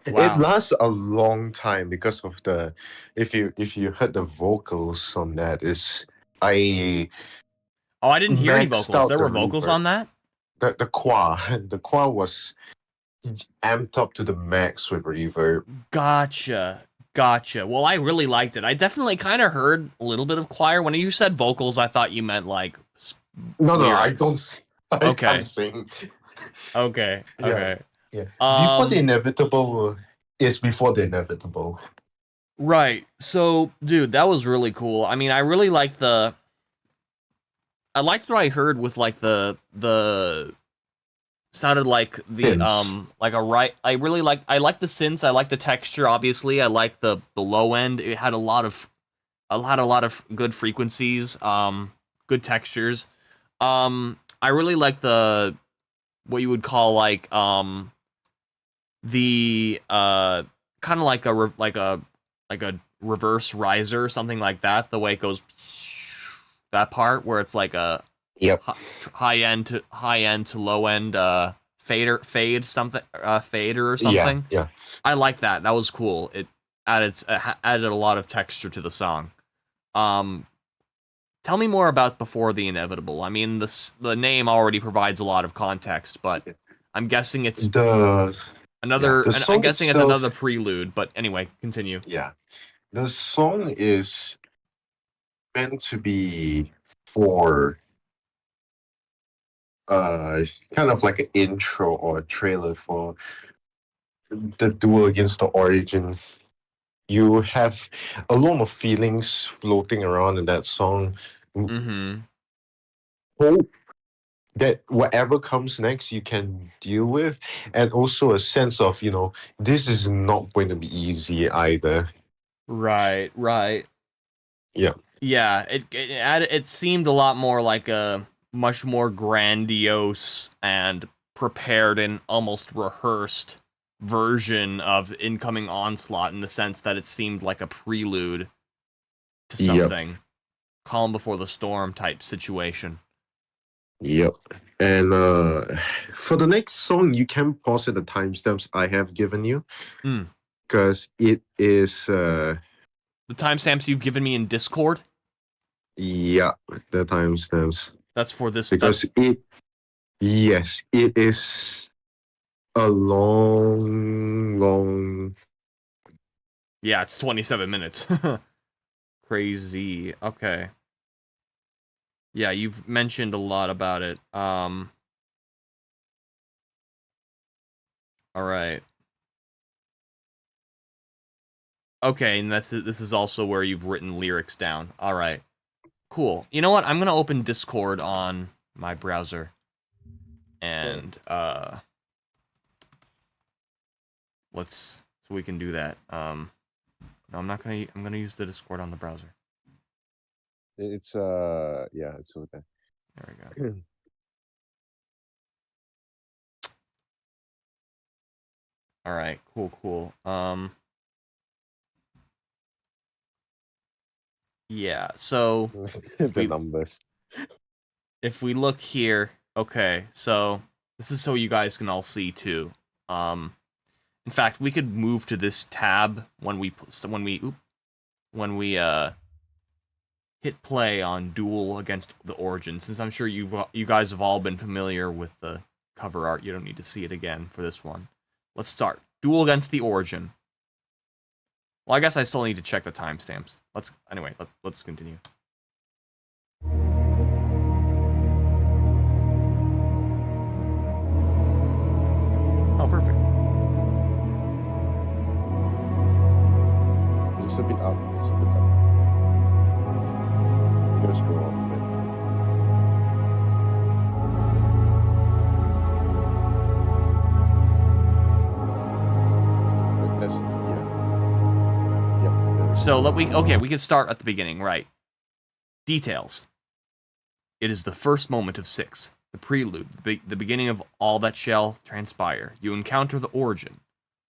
Wow. It lasts a long time because of the if you heard the vocals on that is I didn't hear any maxed vocals. out There the were vocals reverb. on that? The qua the qua was amped up to the max with reverb. Gotcha. Well, I really liked it. I definitely kind of heard a little bit of choir. When you said vocals, I thought you meant like No, I lyrics. don't. I Okay. can't sing. Okay. Okay. Yeah. Before the inevitable is before the inevitable. Right. So, dude, that was really cool. I mean, I really liked I liked what I heard with like the sounded like the Synths. like a right. I like the synths. I like the texture. Obviously, I like the low end. It had a lot of good frequencies. Good textures. I really like the what you would call like the kind of like a reverse riser or something like that. The way it goes, that part where it's like a Yep. high end to low end fader or something. Yeah. I like that. That was cool. It added a lot of texture to the song. Tell me more about Before the Inevitable. I mean, the name already provides a lot of context, but I'm guessing it's another. I'm guessing it's another prelude. But anyway, continue. Yeah, the song is meant to be for kind of like an intro or a trailer for the Duel Against the Origin. You have a lot of feelings floating around in that song. Mm-hmm. Hope that whatever comes next you can deal with, and also a sense of, this is not going to be easy either. Right. Yeah. It seemed a lot more like a much more grandiose and prepared and almost rehearsed version of Incoming Onslaught, in the sense that it seemed like a prelude to something. Calm Before the Storm type situation. Yep. And for the next song, you can pause at the timestamps I have given you, because it is the timestamps you've given me in Discord. Yeah, the timestamps. That's for this, because it is a long. Yeah, it's 27 minutes. Crazy. Okay. Yeah, you've mentioned a lot about it. All right. Okay, and this is also where you've written lyrics down. All right. Cool. You know what? I'm going to open Discord on my browser. And so we can do that. No, I'm not going to I'm going to use the Discord on the browser. It's it's over there. There we go. All right, cool. Yeah, so the numbers. If we look here, okay, so this is so you guys can all see too. In fact, we could move to this tab when we hit play on Duel Against the Origin. Since I'm sure you guys have all been familiar with the cover art, you don't need to see it again for this one. Let's start. Duel Against the Origin. Well, I guess I still need to check the timestamps. Let's continue. Oh, perfect. Just a bit up. I'm gonna scroll up a bit. So we can start at the beginning, right? Details. It is the first moment of 6, the prelude, the beginning of all that shall transpire. You encounter the origin,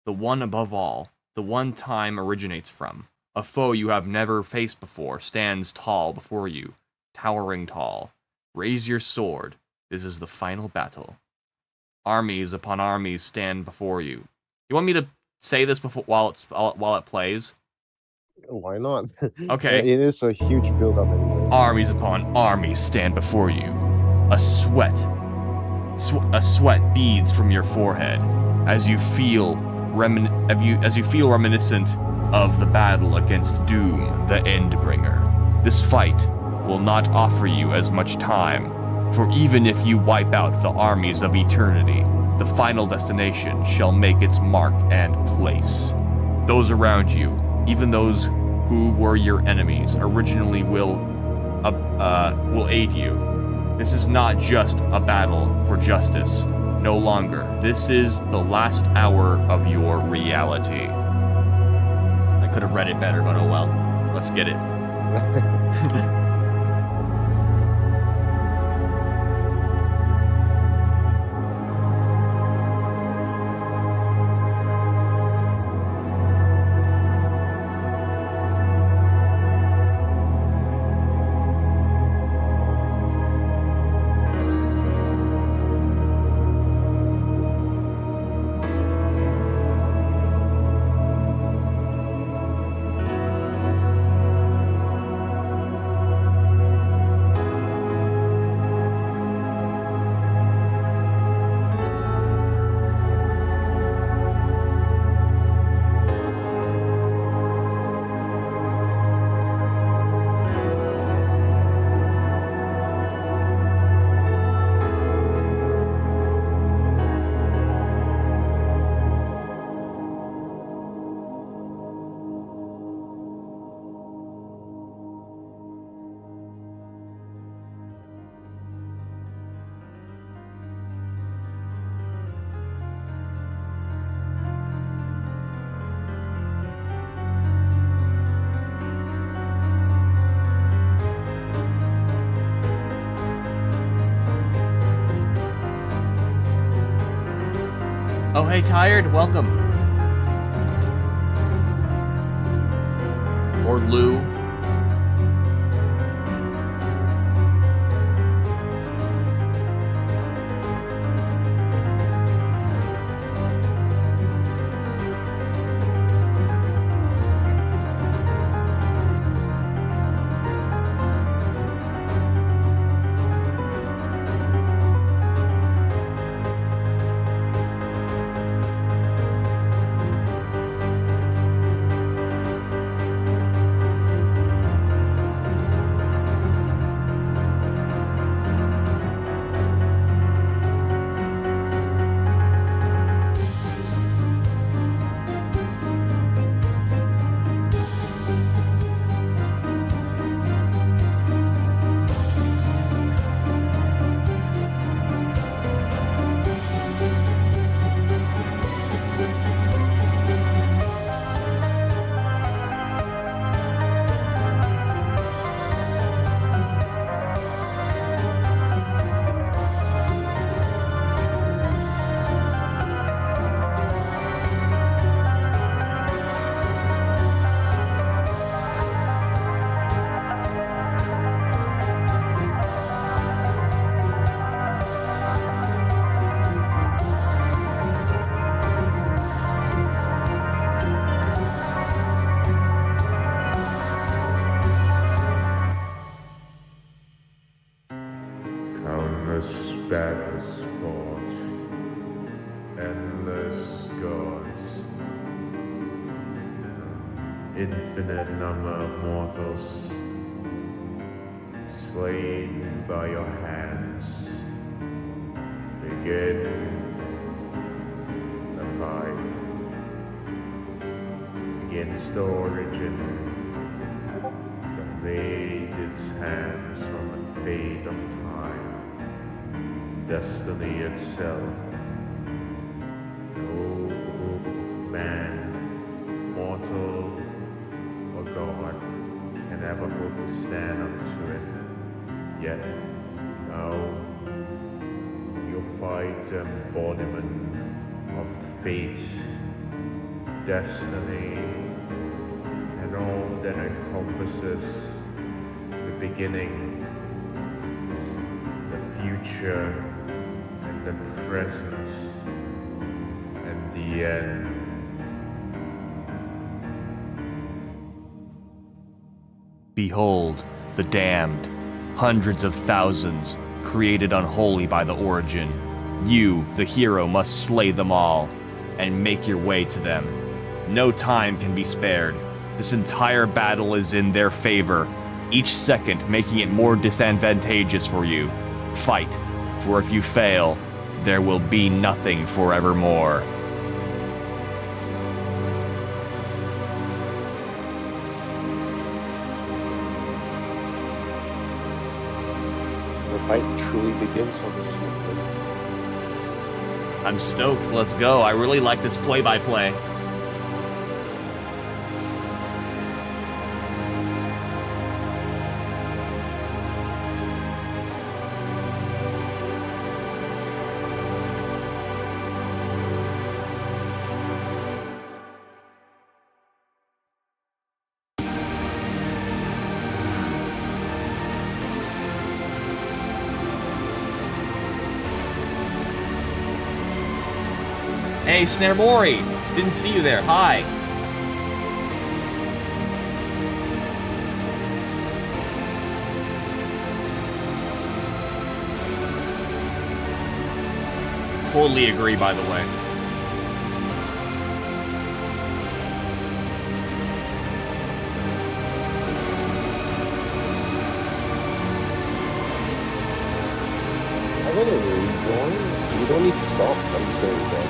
the one above all, the one time originates from. A foe you have never faced before stands tall before you, towering tall. Raise your sword. This is the final battle. Armies upon armies stand before you. You want me to say this before while it plays? Why not? Okay. It is a huge build-up anyway. Armies upon armies stand before you. A sweat beads from your forehead as you feel reminiscent of the battle against Doom, the Endbringer. This fight will not offer you as much time, for even if you wipe out the armies of eternity, the final destination shall make its mark and place. Those around you, even those who were your enemies originally, will aid you. This is not just a battle for justice. No longer. This is the last hour of your reality. I could have read it better, but oh well. Let's get it. Oh, hey, Tired, welcome. Or Lou. battles fought, endless gods, infinite number of mortals slain by your hands. Begin the fight against the origin that laid its hands on the fate of time, destiny itself. No man, mortal or God, can ever hope to stand up to it. Yet now you'll fight the embodiment of fate, destiny, and all that encompasses the beginning, the future, and the present, and the end. Behold, the damned, hundreds of thousands, created unholy by the origin. You, the hero, must slay them all, and make your way to them. No time can be spared. This entire battle is in their favor, each second making it more disadvantageous for you. Fight, for if you fail, there will be nothing forevermore. The fight truly begins on this one. I'm stoked. Let's go. I really like this play-by-play. Hey, Snarebori! Didn't see you there. Hi. Totally agree, by the way. I'm gonna rejoin. You don't need to stop. I'm just gonna rejoin.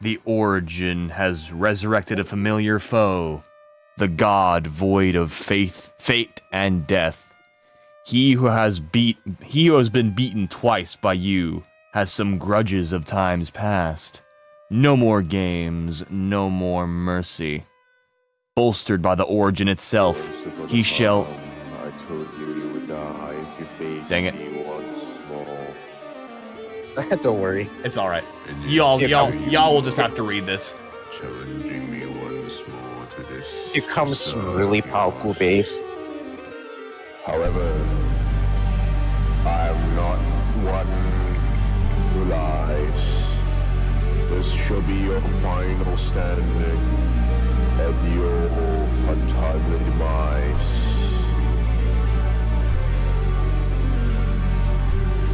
The Origin has resurrected a familiar foe, the god void of fate and death. He who has been beaten twice by you has some grudges of times past. No more games, no more mercy. Bolstered by the Origin itself, he shall... I told you would die if you faced Dang it. me once more. Don't worry. It's alright. Y'all will just have to read this. Challenging me once more to this. It comes from really powerful base. However, I am not one who lies. This shall be your final standing and your untimely demise.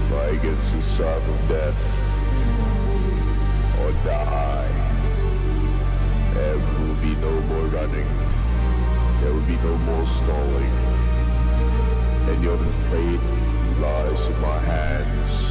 Fight against the son of death, or die. There will be no more running. There will be no more stalling. And your fate lies in my hands.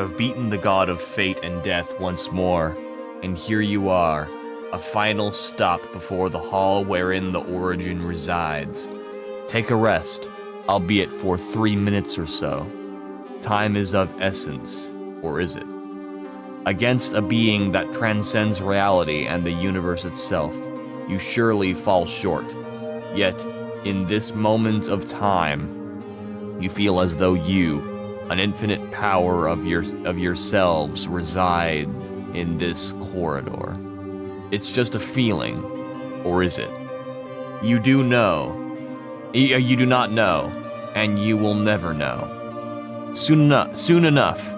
have beaten the god of fate and death once more, and here you are, a final stop before the hall wherein the origin resides. Take a rest, albeit for 3 minutes or so. Time is of essence, or is it? Against a being that transcends reality and the universe itself, you surely fall short. Yet, in this moment of time, you feel as though you, an infinite power of yourselves, reside in this corridor. It's just a feeling, or is it? You do know. You do not know, and you will never know. Soon enough,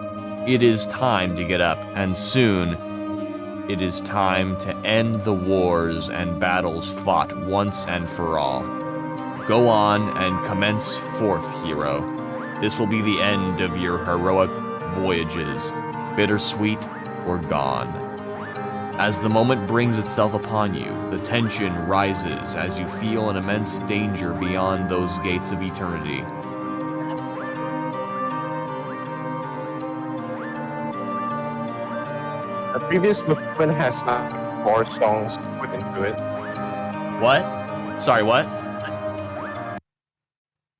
it is time to get up, and soon, it is time to end the wars and battles fought once and for all. Go on and commence forth, hero. This will be the end of your heroic voyages, bittersweet or gone. As the moment brings itself upon you, the tension rises as you feel an immense danger beyond those gates of eternity. The previous movement has 4 songs put into it. What? Sorry, what?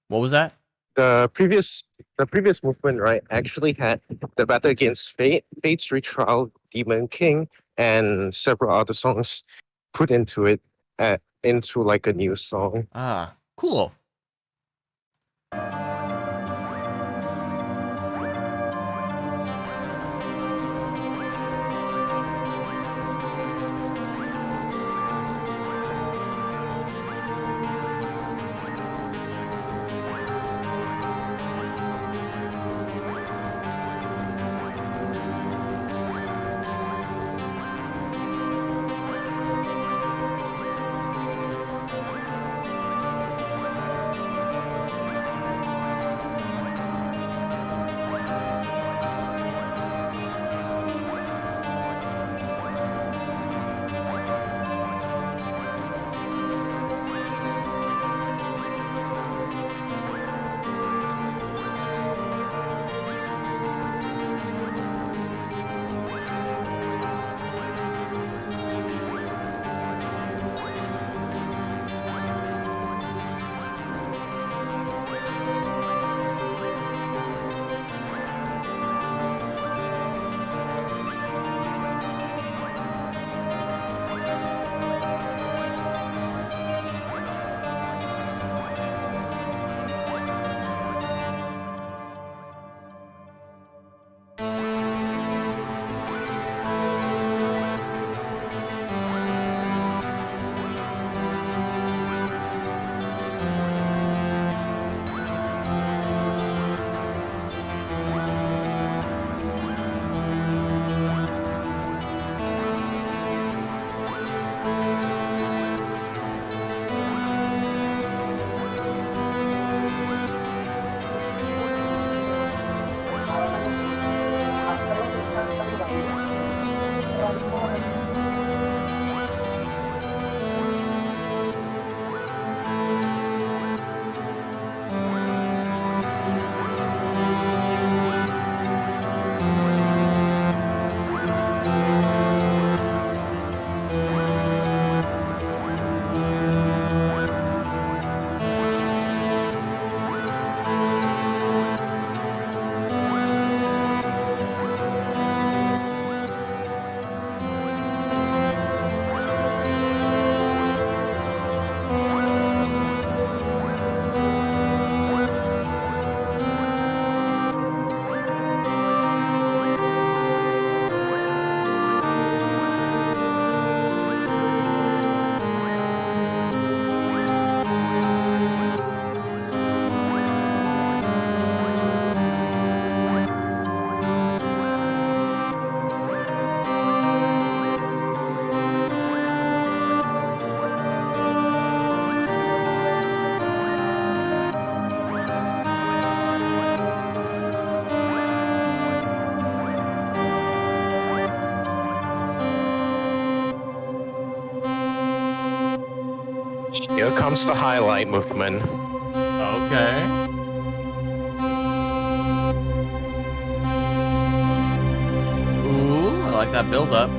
What was that? The previous movement, right, actually had the battle against Fate, Fate's Retrial, Demon King, and several other songs put into it, into like a new song. Ah, cool. Here comes the highlight movement. Okay. like that build-up.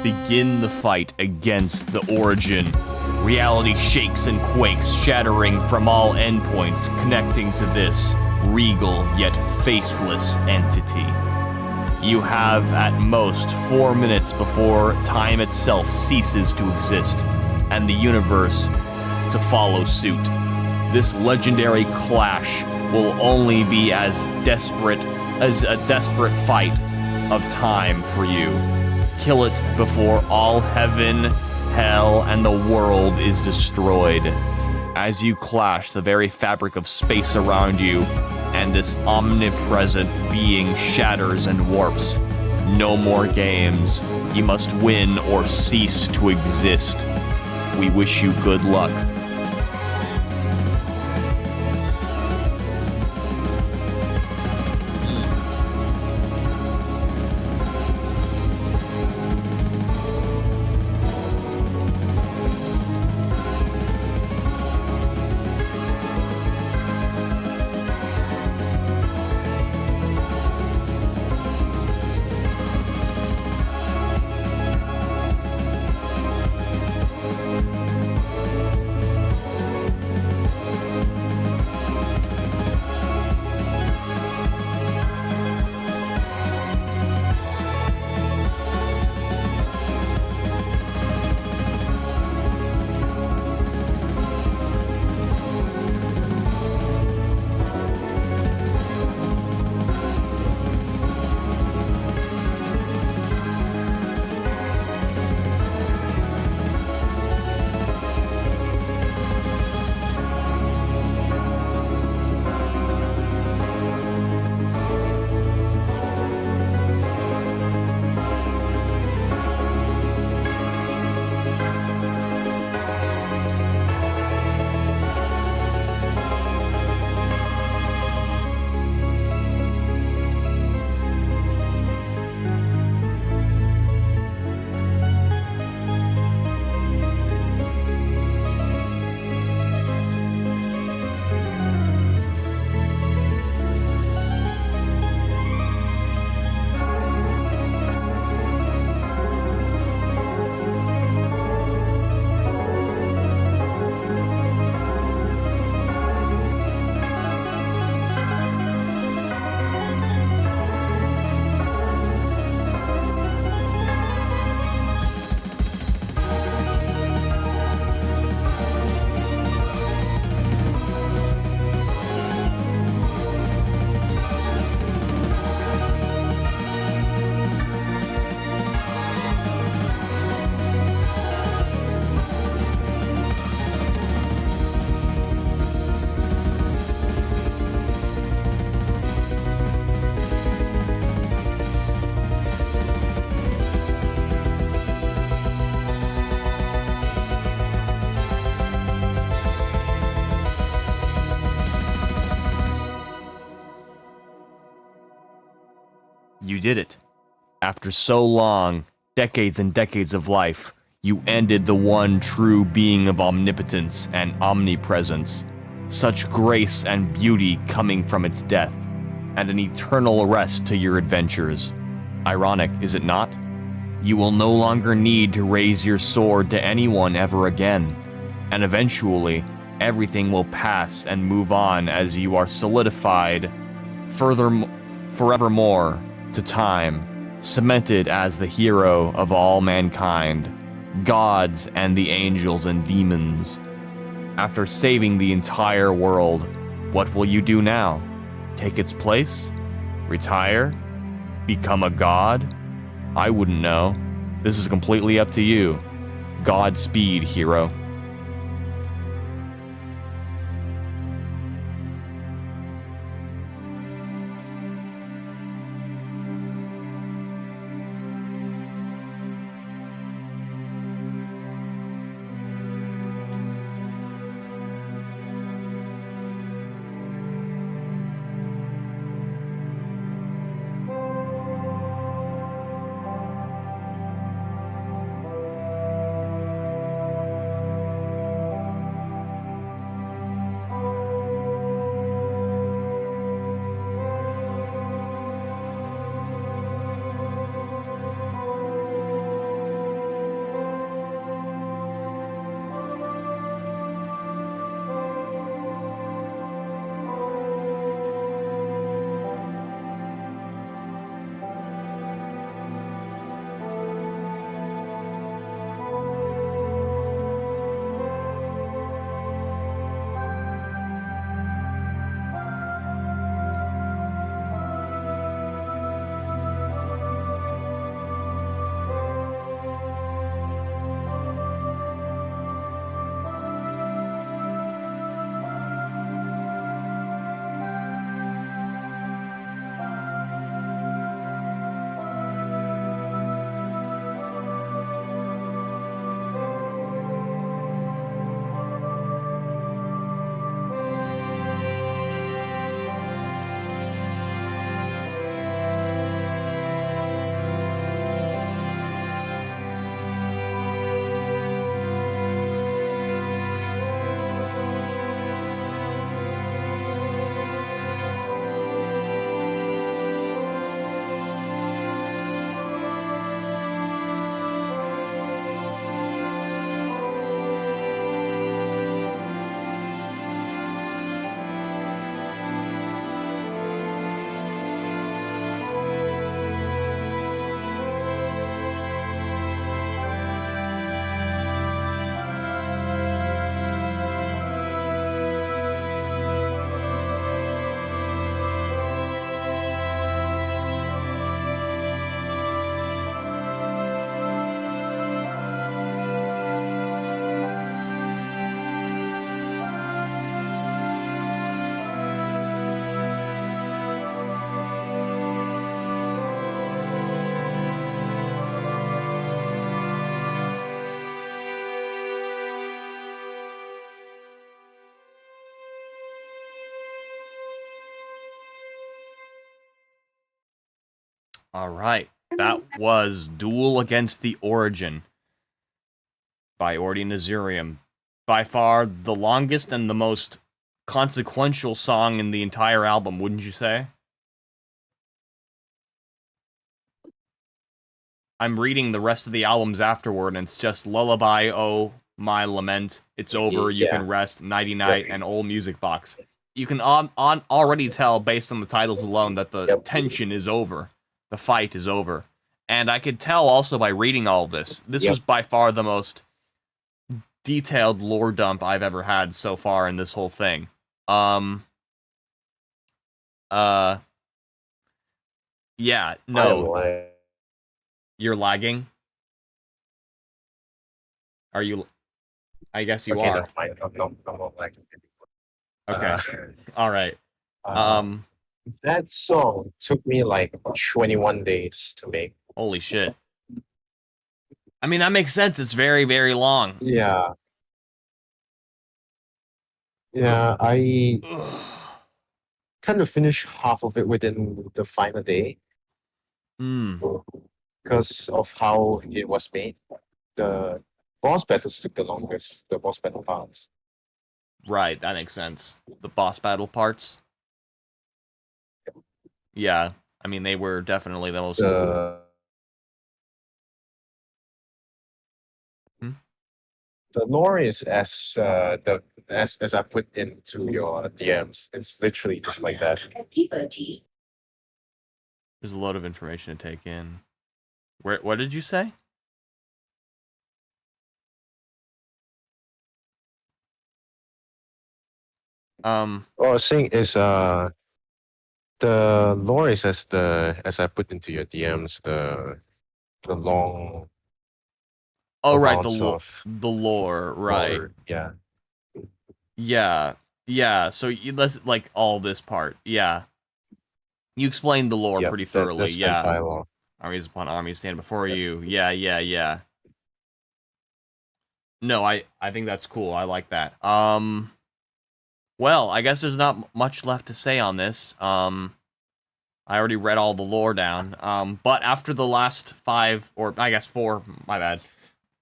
Begin the fight against the Origin. Reality shakes and quakes, shattering from all endpoints, connecting to this regal yet faceless entity. You have at most 4 minutes before time itself ceases to exist, and the universe to follow suit. This legendary clash will only be as a desperate fight of time for you. Kill it before all heaven, hell, and the world is destroyed. As you clash, the very fabric of space around you and this omnipresent being shatters and warps. No more games. You must win or cease to exist. We wish you good luck. You did it. After so long, decades and decades of life, you ended the one true being of omnipotence and omnipresence. Such grace and beauty coming from its death, and an eternal rest to your adventures. Ironic, is it not? You will no longer need to raise your sword to anyone ever again, and eventually, everything will pass and move on as you are solidified forevermore to time, cemented as the hero of all mankind, gods and the angels and demons. After saving the entire world, what will you do now? Take its place? Retire? Become a god? I wouldn't know. This is completely up to you. Godspeed, hero. All right. That was Duel Against the Origin by Ordi Nazurium. By far the longest and the most consequential song in the entire album, wouldn't you say? I'm reading the rest of the albums afterward, and it's just Lullaby, Oh My Lament, It's Over, You Can Rest, Nighty Night, and Old Music Box. You can already tell, based on the titles alone, that the tension is over. The fight is over. And I could tell also by reading all of this. This was by far the most detailed lore dump I've ever had so far in this whole thing. Yeah, no. You're lagging? Are you? I guess you are. No, I'm not lagging. Okay. All right. That song took me like 21 days to make. Holy shit. I mean, that makes sense. It's very, very long. Yeah. Yeah, I kind of finished half of it within the final day. Because of how it was made. The boss battles took the longest, the boss battle parts. Right, that makes sense. The boss battle parts. Yeah, I mean, they were definitely the most... The lore is as I put into your DMs. It's literally just like that. There's a lot of information to take in. What did you say? What I was saying is the lore is as I put into your DMs the long. Oh right, the lore, right? Yeah. So let's like all this part. Yeah, you explained the lore pretty thoroughly. Yeah. Armies upon armies stand before you. Yeah. No, I think that's cool. I like that. Well, I guess there's not much left to say on this. I already read all the lore down. But after the last 5, or I guess 4, my bad,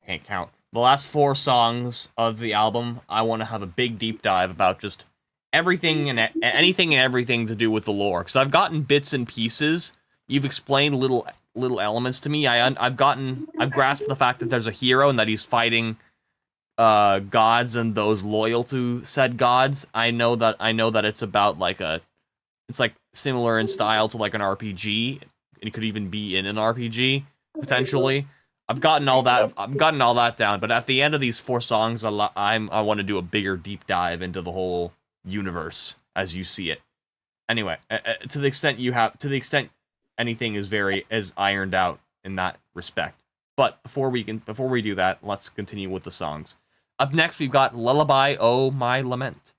can't count. The last 4 songs of the album, I want to have a big deep dive about just everything and anything and everything to do with the lore. Because I've gotten bits and pieces. You've explained little elements to me. I've grasped the fact that there's a hero and that he's fighting gods and those loyal to said gods. I know that it's about it's like similar in style to like an RPG. It could even be in an RPG potentially. I've gotten all that down, but at the end of these 4 songs, I want to do a bigger deep dive into the whole universe as you see it. Anyway, to the extent anything is ironed out in that respect. But before we do that, let's continue with the songs. Up next, we've got Lullaby, Oh My Lament.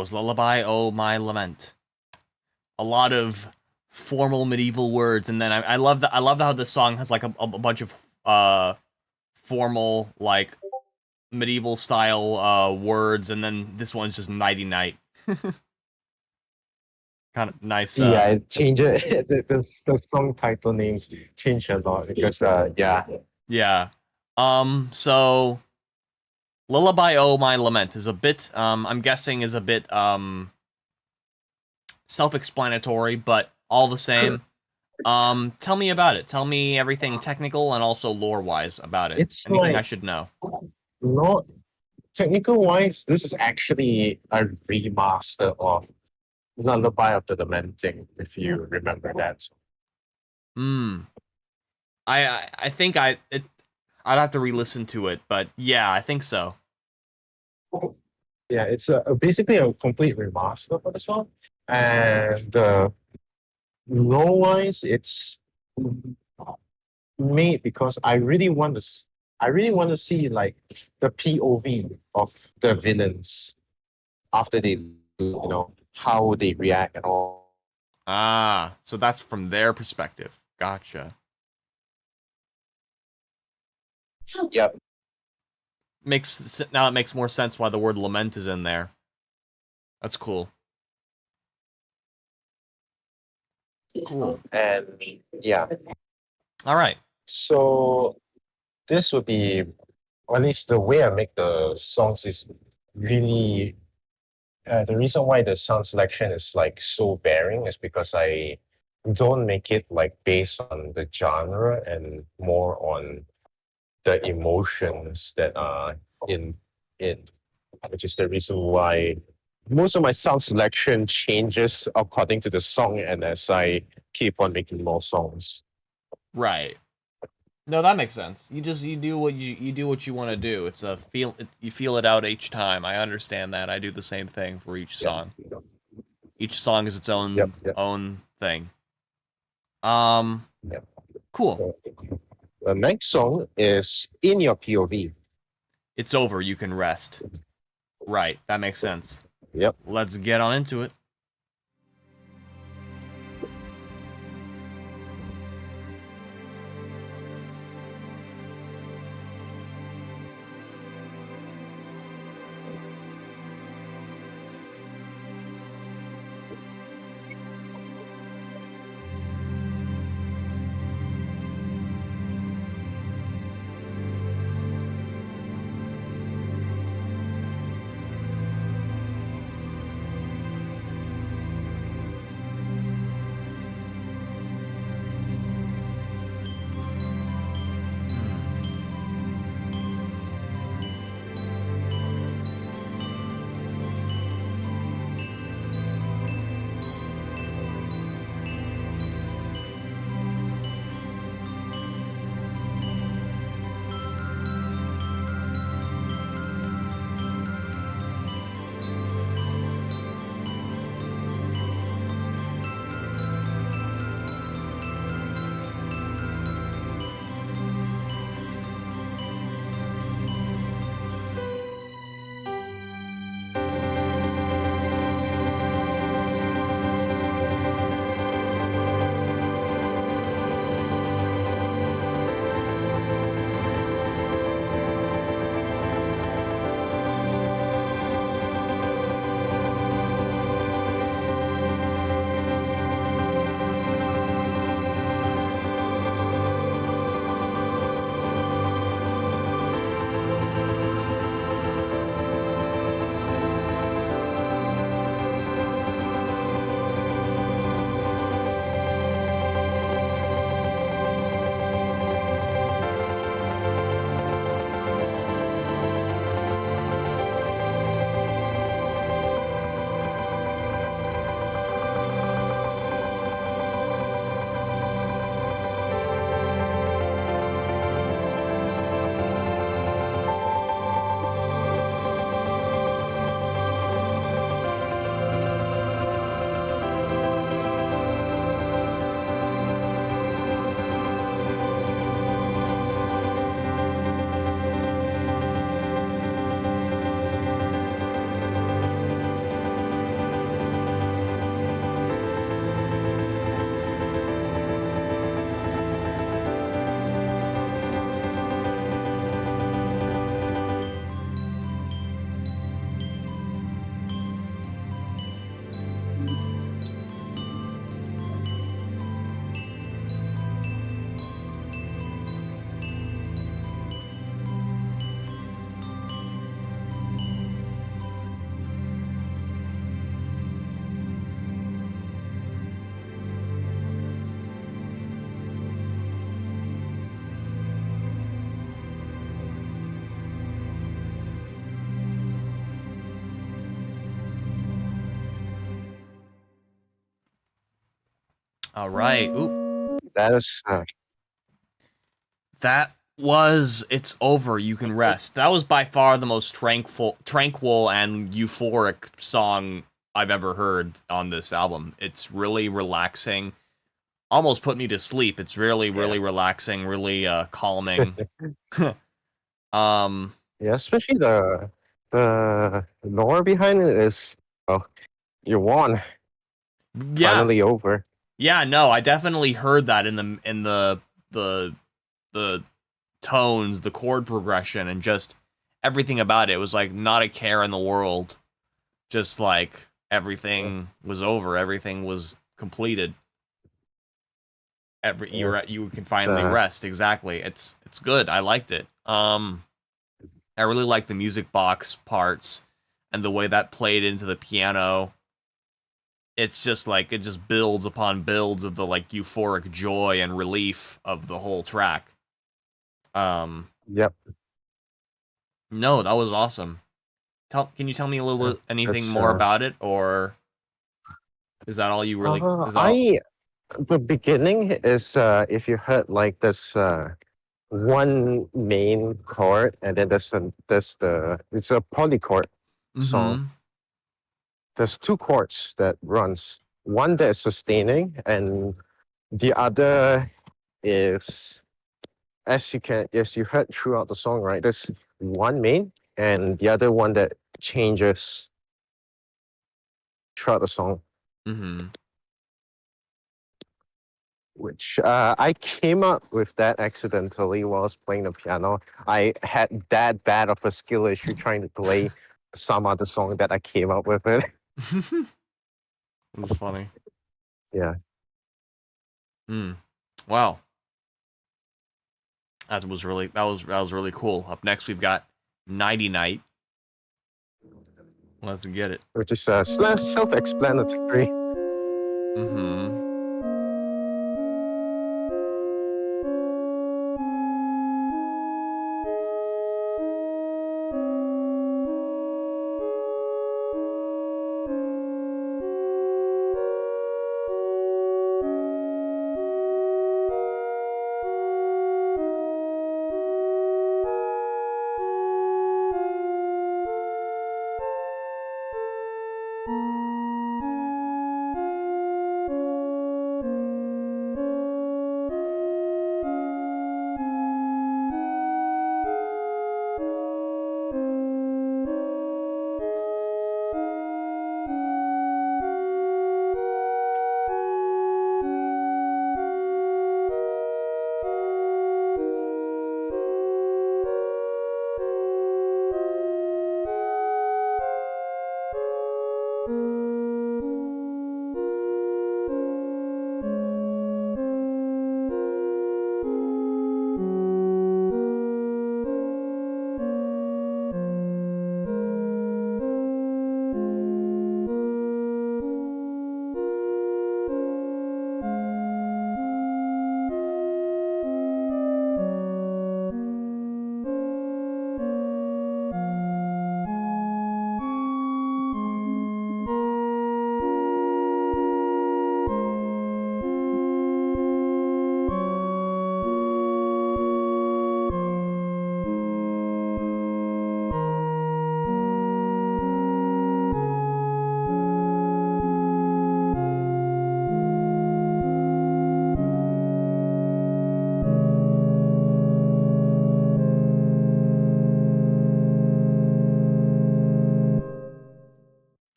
was Lullaby, Oh My Lament. A lot of formal medieval words, and then I love that. I love how this song has like a bunch of formal like medieval style words, and then this one's just nighty night. Kind of nice. Yeah, it changes. The song title names change a lot because yeah. Yeah. So Lullaby, Oh My Lament is a bit I'm guessing is a bit self-explanatory, but all the same. Tell me about it. Tell me everything technical and also lore-wise about it. It's anything like, I should know. Not technical wise, this is actually a remaster of Lullaby of the Lamenting, if you remember that. I think I'd have to re-listen to it, but yeah, I think so. Yeah, it's basically a complete remaster for the song, and lore wise, it's made because I really want to see like the POV of the villains after they how they react and all. Ah, so that's from their perspective. Gotcha. Yep. Now it makes more sense why the word lament is in there. That's cool. Cool. And yeah. All right. So this would be, or at least the way I make the songs is really the reason why the sound selection is like so varying is because I don't make it like based on the genre and more on the emotions that are in it, which is the reason why most of my sound selection changes according to the song and as I keep on making more songs. Right. No, that makes sense. You do what you want to do. It's you feel it out each time. I understand that. I do the same thing for each song. Yep. Each song is its own own thing. Yep. Cool. The next song is In Your POV. It's over. You can rest. Right. That makes sense. Yep. Let's get on into it. All right. Ooh, That is that was It's Over, You Can Rest. That was by far the most tranquil and euphoric song I've ever heard on this album. It's really relaxing. Almost put me to sleep. It's really relaxing, really calming. yeah, especially the lore behind it is you won. Yeah. Finally over. Yeah, no, I definitely heard that in the tones, the chord progression, and just everything about it. It was like not a care in the world. Just like everything was over, everything was completed. You can finally rest. Exactly. It's good. I liked it. I really liked the music box parts and the way that played into the piano. It's just like it just builds upon builds of the like euphoric joy and relief of the whole track. Yep. No, that was awesome. Can you tell me a little bit anything more about it, or is that all you really? The beginning is if you heard like this one main chord, and then it's a polychord song. There's two chords that runs. One that is sustaining, and the other is as you heard throughout the song, right? There's one main and the other one that changes throughout the song. Which I came up with that accidentally while I was playing the piano. I had that bad of a skill issue trying to play some other song that I came up with it. That's funny. Yeah. Wow. That was really cool. Up next, we've got Nighty Night. Let's get it. Which is self-explanatory.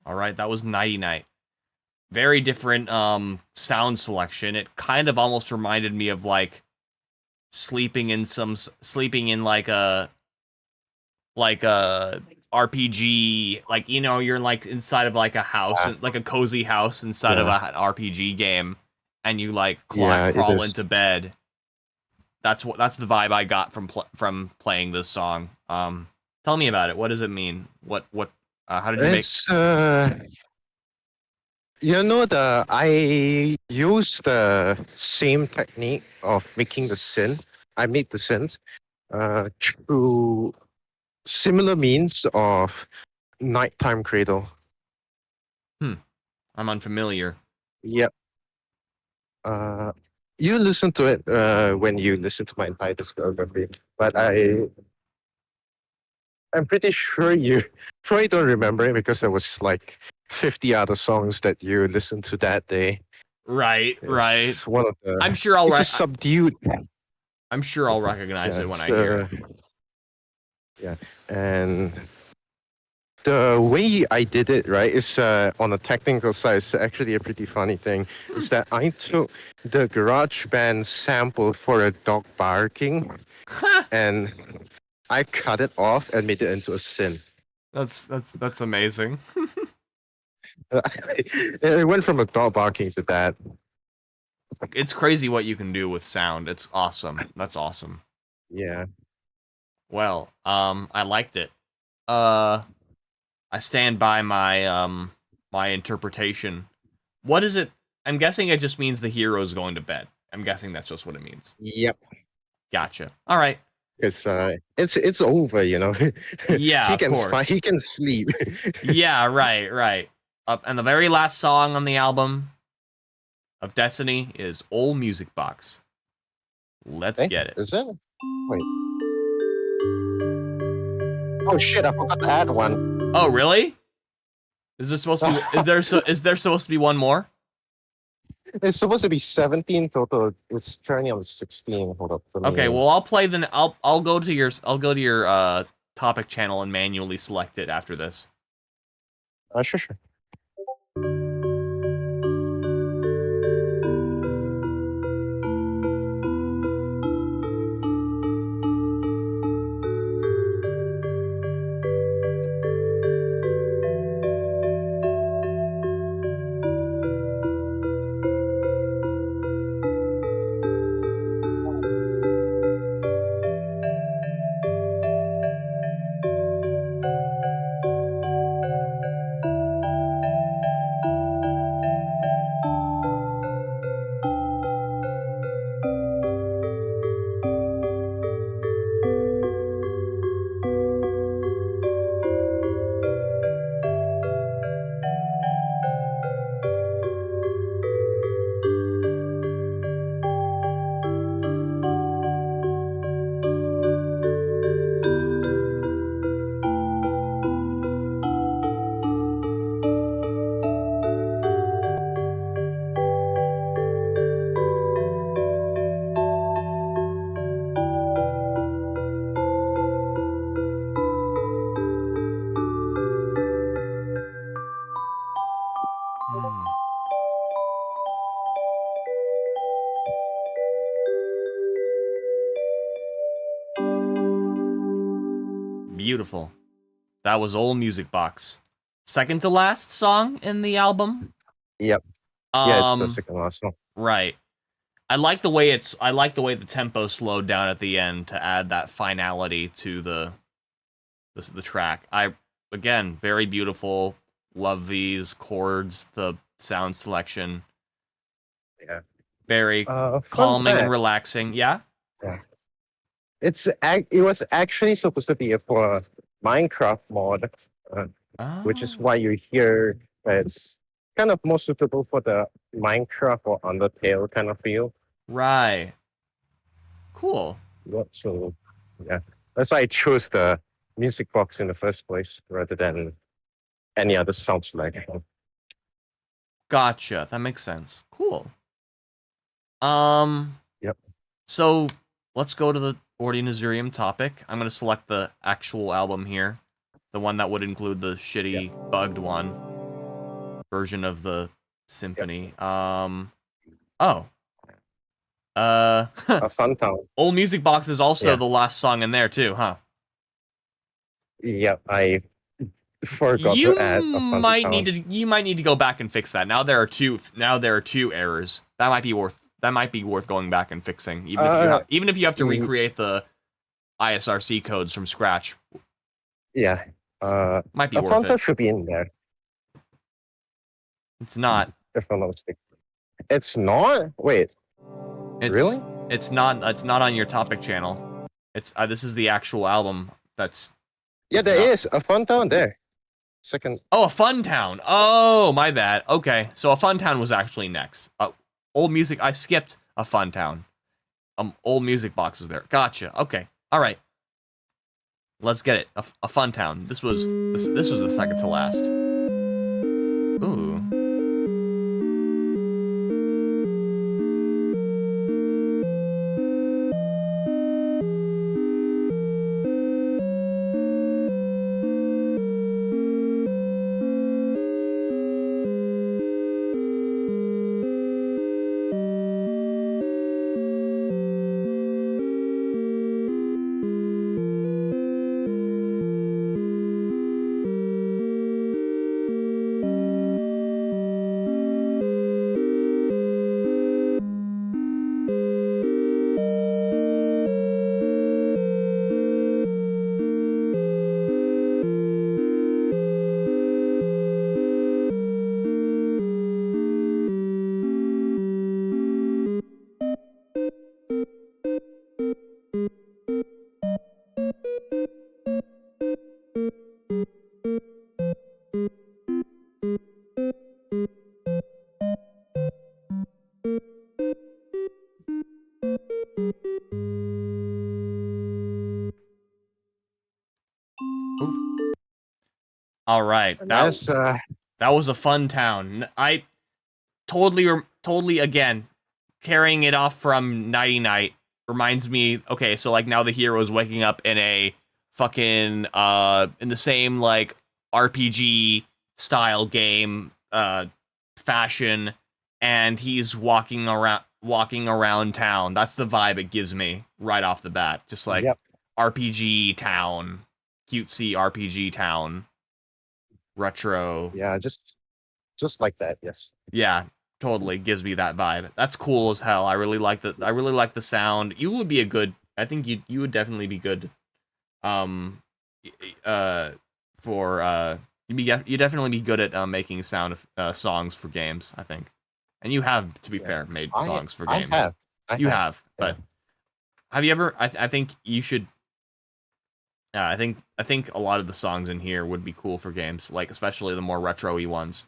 All right, that was Nighty Night. Very different sound selection. It kind of almost reminded me of like sleeping in like a RPG, like, you know, you're like inside of like a house, like a cozy house inside of an RPG game, and you like crawl into bed. That's the vibe I got from playing this song. Tell me about it. What does it mean? How did you make? I use the same technique of making the synth. I made the synth through similar means of Nighttime Cradle. I'm unfamiliar. Yep. You listen to it when you listen to my entire discography, but I'm pretty sure you probably don't remember it because there was like 50 other songs that you listened to that day. Right. It's one of the. I'm sure I'll. It's a subdued. I'm sure I'll recognize it when I hear it. Yeah, and the way I did it, right, is on the technical side, it's actually a pretty funny thing. Is that I took the GarageBand sample for a dog barking, and I cut it off and made it into a synth. That's amazing. It went from a dog barking to that. It's crazy what you can do with sound. It's awesome. That's awesome. Yeah. Well, I liked it. I stand by my my interpretation. What is it? I'm guessing it just means the hero's going to bed. I'm guessing that's just what it means. Yep. Gotcha. All right. It's over, you know. Yeah, he of can course. He can sleep. Yeah, right. And the very last song on the album of Destiny is Old Music Box. Let's get it. Is it? Wait. Oh shit! I forgot to add one. Oh really? Is there supposed to be? Is there supposed to be one more? It's supposed to be 17 total. It's currently on 16. Hold up. Okay, well I'll play the. I'll go to your topic channel and manually select it after this. Sure. Beautiful. That was Old Music Box. Second to last song in the album. Yep. Yeah, it's the second last song. Right. I like the way the tempo slowed down at the end to add that finality to the track. Again, very beautiful. Love these chords, the sound selection. Yeah. Very calming and relaxing. Yeah. Yeah. It was actually supposed to be for Minecraft mod, which is why you hear it's kind of more suitable for the Minecraft or Undertale kind of feel. Right. Cool. So, yeah, that's why I chose the music box in the first place rather than any other sound selection. Gotcha. That makes sense. Cool. Yep. So let's go to the Ordinazurium topic. I'm going to select the actual album here. The one that would include the shitty, bugged one. Version of the symphony. A Fun Town. Old Music Box is also the last song in there too, huh? Yep, I forgot to add a Fun Town. You might need to go back and fix that. Now there are two errors. That might be worth going back and fixing, even if you have to recreate the ISRC codes from scratch. Yeah. Might be worth Fun Town it. should be in there. It's not. If I'm not mistaken. It's not? Wait. Really? It's not on your topic channel. It's this is the actual album that's. Yeah, there is a Fun Town there. Second. Oh, a Fun Town. Oh, my bad. Okay, so a Fun Town was actually next. old music. I skipped a Fun Town. Old music box was there. Gotcha. Okay. All right. Let's get it. A Fun Town. This was the second to last. Ooh. All right. That was a Fun Town. I totally again carrying it off from Nighty Night reminds me. Okay, so like now the hero is waking up in a fucking in the same like RPG style game fashion, and he's walking around town. That's the vibe it gives me right off the bat. Just like RPG town, cutesy RPG town. Retro. Yeah, just like that. Yes. Yeah, totally gives me that vibe. That's cool as hell. I really like the sound. You would be a good. I think you would definitely be good. You definitely be good at making songs for games. I think, and you have, to be fair, made songs for games. I have. But have you ever? I think you should. I think a lot of the songs in here would be cool for games, like especially the more retro-y ones.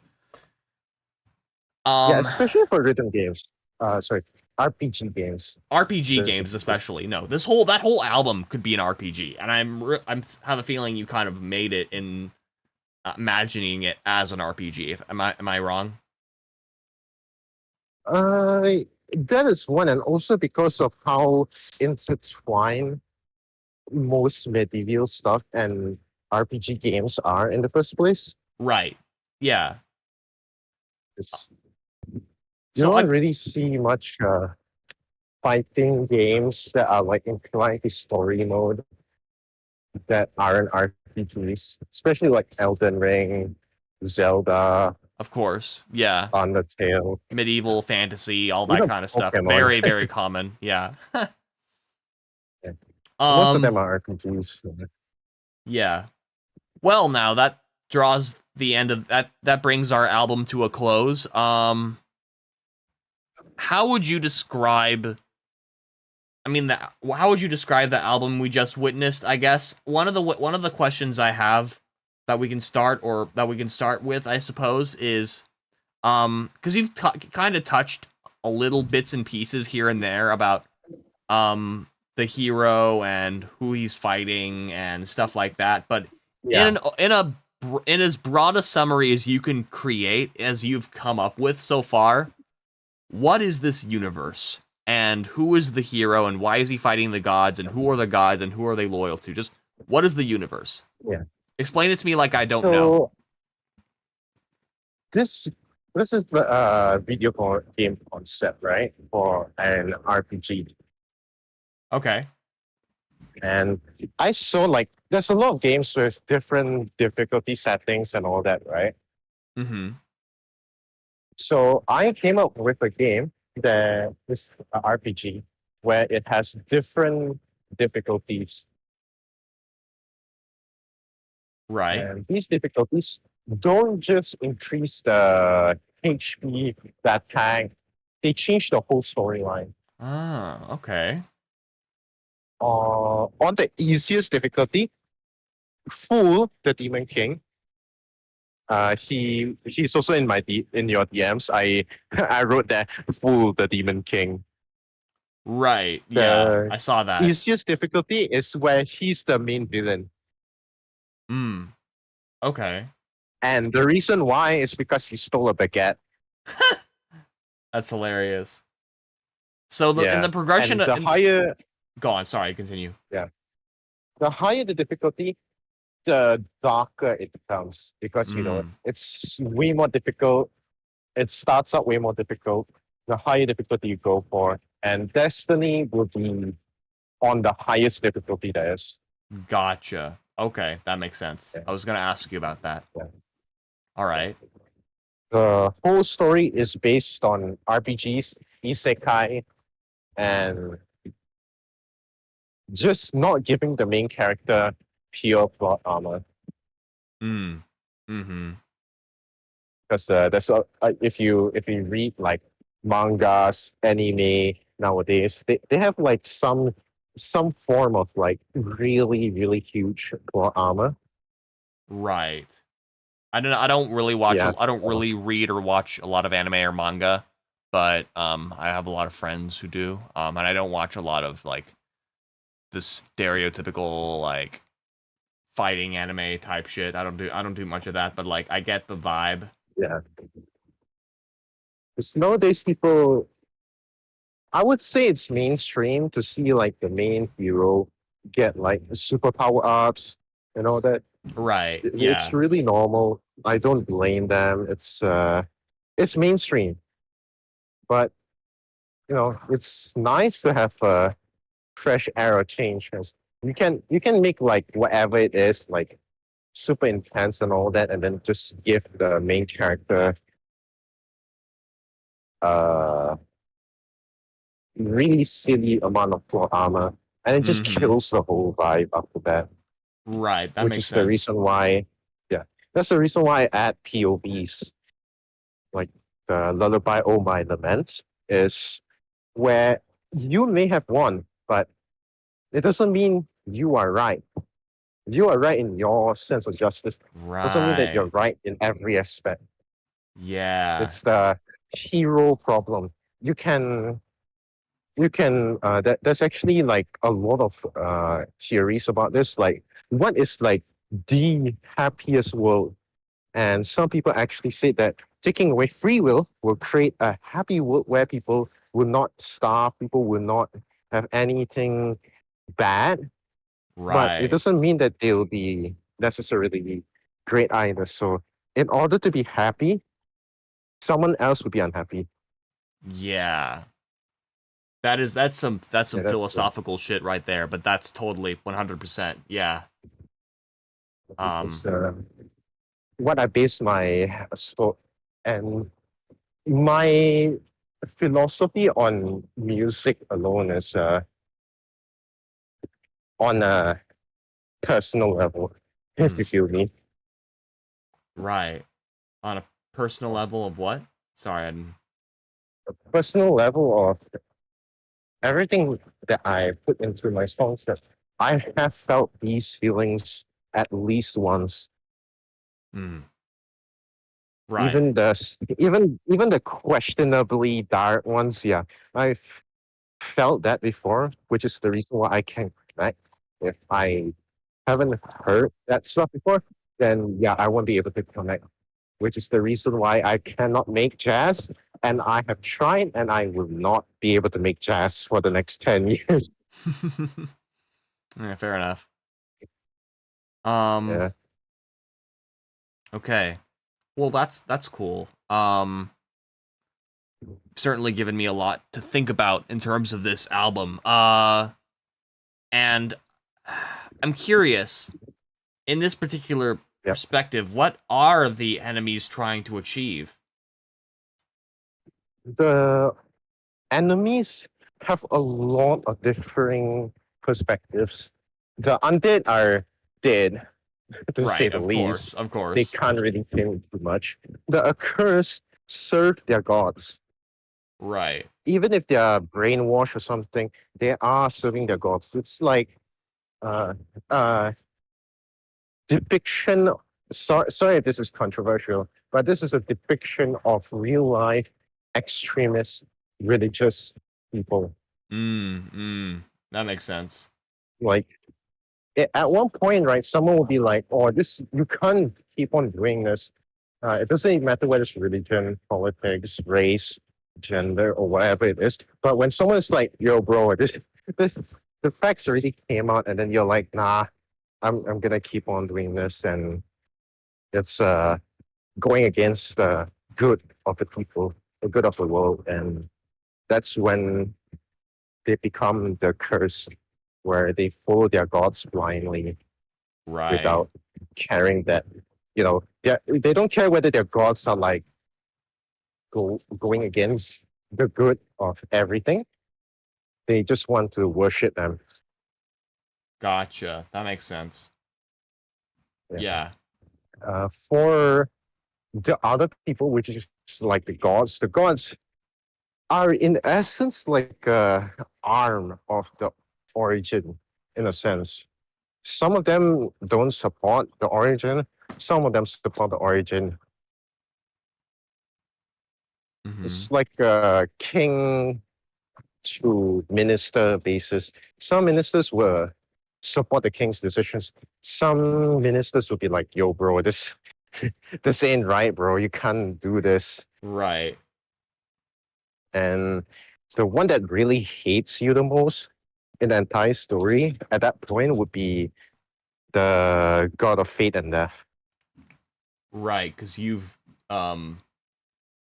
Yeah, especially for rhythm games. Sorry, RPG games. RPG games, especially. No, that whole album could be an RPG, and I have a feeling you kind of made it in imagining it as an RPG. Am I wrong? That is one, and also because of how intertwined most medieval stuff and RPG games are in the first place. Right. Yeah. You don't really see much fighting games that are like inclined to story mode that aren't RPGs, especially like Elden Ring, Zelda. Of course. Yeah. Undertale. Medieval fantasy, all that kind of stuff. Pokemon. Very, very common. Yeah. Most of them are RPGs. Yeah. Well, now that draws the end of that. That brings our album to a close. How would you describe? How would you describe the album we just witnessed? I guess one of the questions I have that we can start with, I suppose, is because you've kind of touched a little bits and pieces here and there about the hero and who he's fighting and stuff like that, but in as broad a summary as you can create, as you've come up with so far, what is this universe and who is the hero and why is he fighting the gods and who are the gods and who are they loyal to? Just what is the universe? Yeah, explain it to me like I don't know. This is the video game concept, right, for an RPG. Okay. And I saw like there's a lot of games with different difficulty settings and all that, right? Mm-hmm. So I came up with a game that is an RPG where it has different difficulties. Right. And these difficulties don't just increase the HP, the attack, they change the whole storyline. Ah, okay. On the easiest difficulty, fool the Demon King, He's also in in your DMs. I wrote that fool the Demon King. Right. The Yeah, I saw that. easiest difficulty is where he's the main villain. Hmm. Okay. And the reason why is because he stole a baguette. That's hilarious. So in the progression, and the higher go on. Sorry, continue. the higher the difficulty, the darker it becomes because you know Mm. it's way more difficult. It starts out way more difficult. The higher difficulty you go for, and Destiny will be on the highest difficulty there is. Gotcha. Okay, that makes sense. Yeah. I was gonna ask you about that. Yeah. All right. The whole story is based on RPGs, isekai, and just not giving the main character pure plot armor. Mm. Mm-hmm. Because if you read like mangas, anime nowadays, they have like some form of like really huge plot armor. Right. I don't really watch. Yeah. I don't really read or watch a lot of anime or manga, but I have a lot of friends who do. And I don't watch a lot of like the stereotypical like fighting anime type shit. I don't do much of that, but like I get the vibe. Yeah. Because nowadays people, I would say it's mainstream to see like the main hero get like superpower ups and all that. Right. Yeah. It's really normal. I don't blame them. It's mainstream. But you know, it's nice to have a fresh air of change. 'Cause you can make like whatever it is, like super intense and all that, and then just give the main character really silly amount of plot armor, and it just Mhm. kills the whole vibe after that. Right. That which makes is sense. the reason why, that's the reason why I add POVs. Like the Lullaby Oh My Lament is where you may have won, but it doesn't mean you are right. You are right in your sense of justice. Doesn't mean that you're Right. right in every aspect. Yeah. It's the hero problem. There's actually like a lot of theories about this. Like, what is like the happiest world? And some people actually say that taking away free will create a happy world where people will not starve, people will not have anything bad. But it Right. doesn't mean that they'll be necessarily great either. So in order to be happy, someone else would be unhappy. Yeah. That's some that's philosophical shit right there, but that's totally 100%. Yeah. It's, what I base my sport and my philosophy on music alone is on a personal level, if you feel me. Right. On a personal level of what? Sorry, I didn't... A personal level of everything that I put into my songs, that I have felt these feelings at least once. Right. Even the questionably dark ones, yeah, I've felt that before, which is the reason why I can connect. If I haven't heard that stuff before, then yeah, I won't be able to connect. Which is the reason why I cannot make jazz, and I have tried, and I will not be able to make jazz for the next 10 years. Yeah, fair enough. Yeah. Okay. Well, that's cool. Certainly given me a lot to think about in terms of this album. And I'm curious, in this particular perspective, what are the enemies trying to achieve? The enemies have a lot of differing perspectives. The undead are dead, to say the least. Of course. They can't really kill too much. The accursed serve their gods. Right. Even if they are brainwashed or something, they are serving their gods. It's like depiction sorry if this is controversial, but this is a depiction of real life extremist religious people. That makes sense. Like at one point, right, someone will be like, "Oh, this you can't keep on doing this. It doesn't even matter whether it's religion, politics, race, gender, or whatever it is." But when someone's like, "Yo, bro, this the facts already came out," and then you're like, "Nah, I'm gonna keep on doing this," and it's going against the good of the people, the good of the world, and that's when they become the curse, where they follow their gods blindly Right. without caring that, they don't care whether their gods are like going against the good of everything. They just want to worship them. Gotcha. That makes sense. Yeah. For the other people, which is like the gods are in essence like a arm of the origin, in a sense. Some of them don't support the origin. Some of them support the origin. It's like a king to minister basis. Some ministers will support the king's decisions. Some ministers will be like, "Yo, bro, this ain't right, bro. You can't do this." Right. And the one that really hates you the most in the entire story at that point would be the god of fate and death. Right, because you've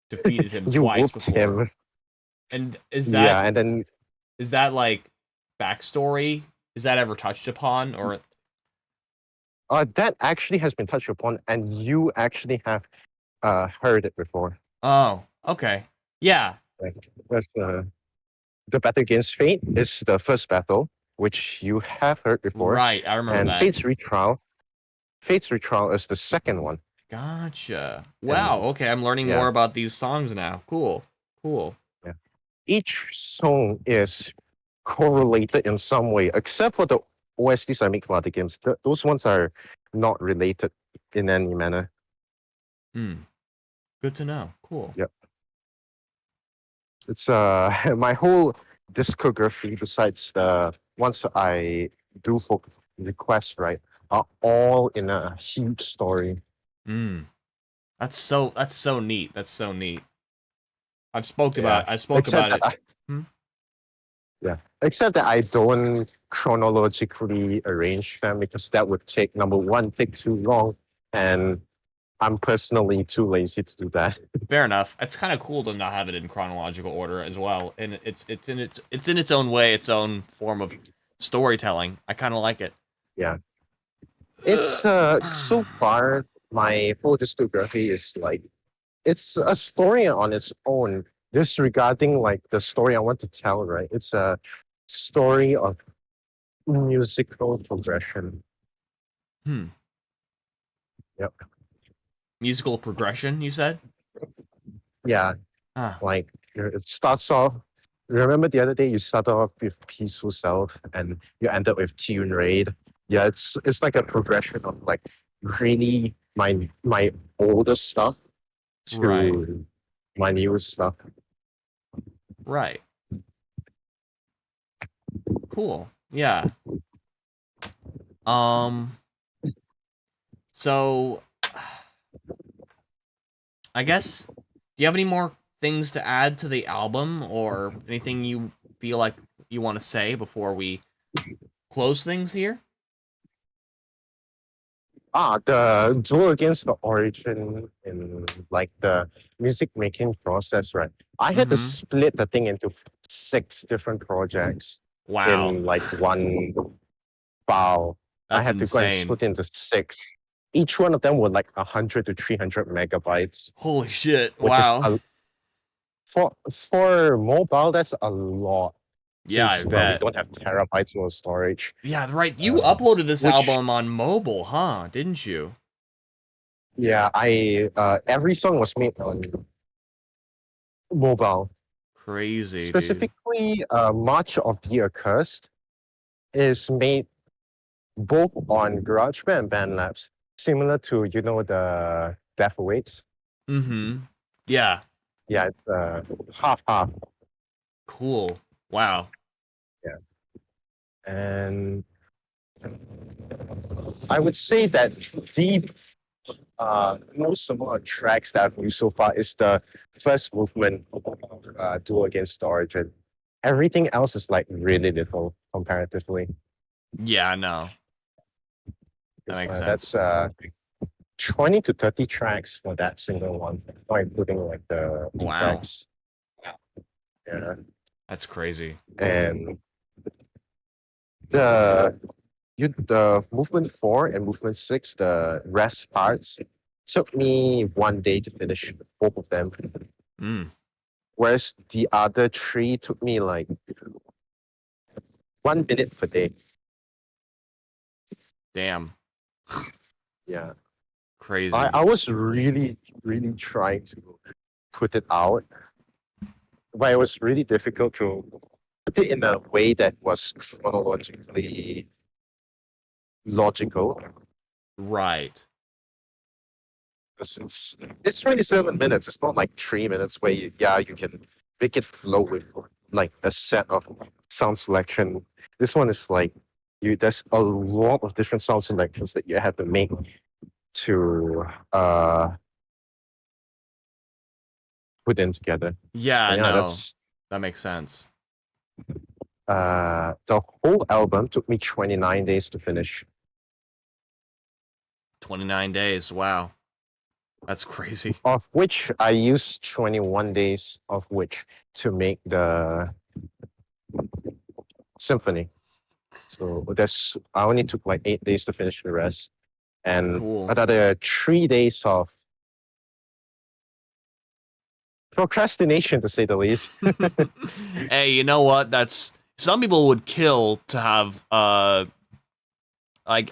defeated him You twice whooped before. him. And is that Yeah, and then is that like backstory? Is that ever touched upon, or that actually has been touched upon, and you actually have heard it before. Oh, okay. Yeah. That's the battle against fate is the first battle, which you have heard before. Right, I remember And that. Fate's retrial is the second one. Gotcha. Wow, okay, I'm learning yeah. more about these songs now. Cool. Yeah. Each song is correlated in some way, except for the OSTs I make for other games. Those ones are not related in any manner. Good to know. Cool. Yep. It's my whole discography, besides the ones I do for requests, right, are all in a huge story. That's so neat. That's so neat. I spoke about it. Yeah. Except that I don't chronologically arrange them, because that would take, number one, take too long, and I'm personally too lazy to do that. Fair enough. It's kind of cool to not have it in chronological order as well, and it's in its own way, its own form of storytelling. I kind of like it. Yeah. It's so far my full discography is like, it's a story on its own, disregarding like the story I want to tell, right? It's a story of musical progression. Yep. Musical progression, you said? Yeah. Like it starts off. Remember the other day you started off with Peaceful Self and you end up with Tune Raid. Yeah, it's like a progression of like really my older stuff to my new stuff. Right. Cool. Yeah. So I guess, do you have any more things to add to the album, or anything you feel like you want to say before we close things here? The duel against the origin in like the music making process, right? I had to split the thing into 6 different projects. Wow. In like one file. That's I had to go and split into 6. Each one of them were like 100 to 300 megabytes. Holy shit! Wow. For mobile, that's a lot. Yeah, I bet. We don't have terabytes of storage. Yeah, right. You uploaded this album on mobile, huh? Didn't you? Yeah, every song was made on mobile. Crazy. Specifically, March of the Accursed is made both on GarageBand and BandLabs. similar to the Death Awaits. Mm-hmm. Yeah. Yeah, it's half. Cool. Wow. Yeah, and I would say that the most amount of tracks that I've used so far is the first movement Duel Against Origin. Everything else is like really little comparatively. Yeah, no. That makes sense. That's 20 to 30 tracks for that single one, not including like the Wow. effects. Yeah. That's crazy. And the movement 4 and movement 6, the rest parts, took me 1 day to finish both of them. Mm. Whereas the other 3 took me like 1 minute per day. Damn. Yeah. Crazy. I was really trying to put it out, but it was really difficult to put it in a way that was chronologically logical. Right. It's 27 minutes. It's not like 3 minutes where you can make it flow with like a set of sound selection. This one is like there's a lot of different sound selections that you have to make to put them together. Yeah, And no. That makes sense. The whole album took me 29 days to finish. 29 days. Wow. That's crazy. Of which I used 21 days of which to make the symphony. So I only took like 8 days to finish the rest. And Cool. another 3 days of procrastination, to say the least. Hey, you know what? Some people would kill to have I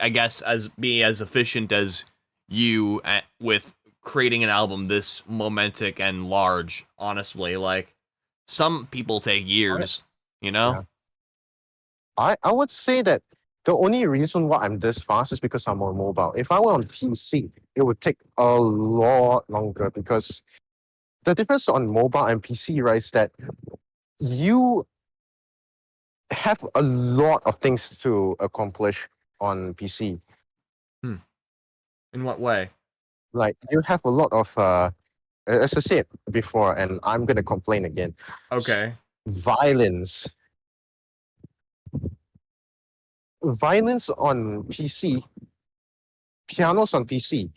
guess be as efficient as you with creating an album this momentic and large. Honestly, like some people take years, you know. Yeah. I would say that the only reason why I'm this fast is because I'm on mobile. If I were on PC, it would take a lot longer, because the difference on mobile and PC, right, is that you have a lot of things to accomplish on PC. In what way? Like you have a lot of as I said before, and I'm gonna complain again. Okay. Violence on PC, pianos on PC.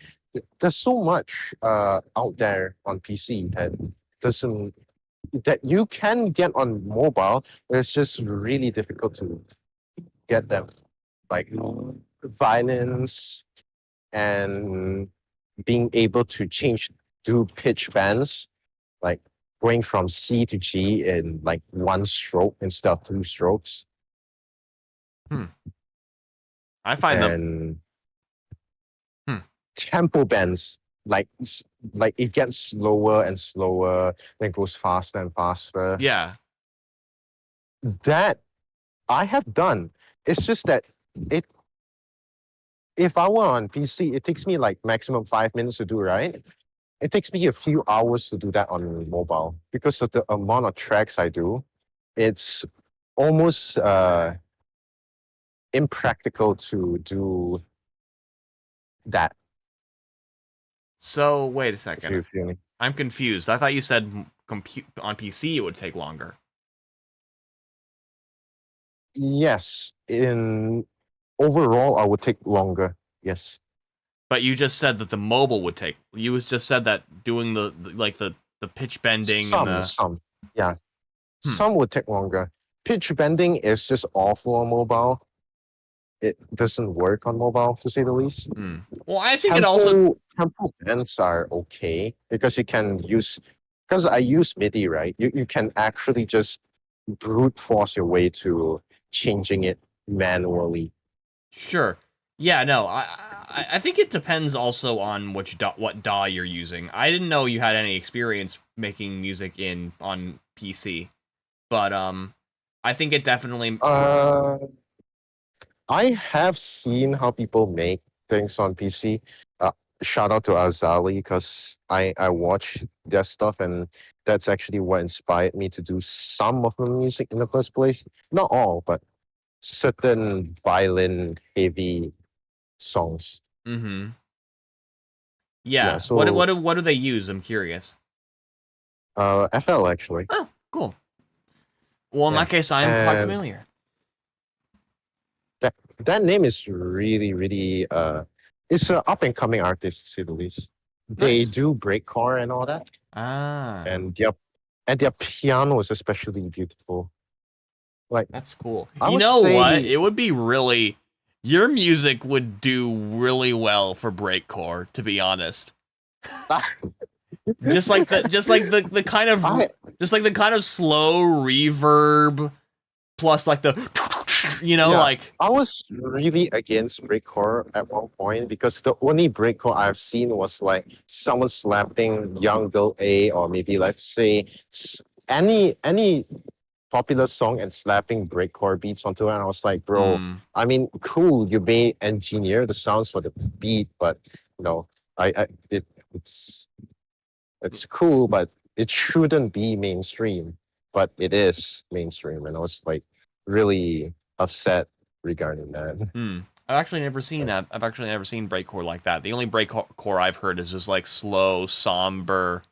There's so much out there on PC that you can get on mobile. It's just really difficult to get them. Like violence and being able to do pitch bends, like going from C to G in like 1 stroke instead of 2 strokes. I find them. And tempo bends, like it gets slower and slower, then goes faster and faster. Yeah. That I have done. It's just that if I were on PC, it takes me like maximum 5 minutes to do, right? It takes me a few hours to do that on mobile because of the amount of tracks I do. It's almost impractical to do that. So wait a If second. you feel me. I'm confused. I thought you said on PC it would take longer. Yes, in overall, I would take longer. Yes. But you just said that the mobile would take. You just said that doing the pitch bending. Some, yeah. Some would take longer. Pitch bending is just awful on mobile. It doesn't work on mobile, to say the least. Well, I think tempo bends are okay because you can use. Because I use MIDI, right? You can actually just brute force your way to changing it manually. Sure. Yeah. No. I think it depends also on what DAW you're using. I didn't know you had any experience making music on PC, but I think it definitely. I have seen how people make things on PC. Shout out to Azali because I watch their stuff and that's actually what inspired me to do some of the music in the first place. Not all, but certain violin heavy songs. Mm-hmm. Yeah. Yeah, so What do they use? I'm curious. FL actually. Oh, cool. Well, in Yeah, that case, I am quite and familiar. that name is really it's an up and coming artist to say the least. They Nice. do breakcore and all that, Ah, and their piano is especially beautiful. Like that's cool. I You would know what? say, It would be really. Your music would do really well for breakcore, to be honest. Just like the kind of I just like the kind of slow reverb plus like the Yeah. like I was really against breakcore at one point because the only breakcore I've seen was like someone slapping Young Bill A or maybe let's say any popular song and slapping breakcore beats onto it. And I was like, bro, hmm, I mean, cool, you may engineer the sounds for the beat, but you know, it's it's cool, but it shouldn't be mainstream. But it is mainstream, and I was like really upset regarding that. hmm. I've actually never seen that. I've actually never seen breakcore like that. The only breakcore I've heard is just like slow, somber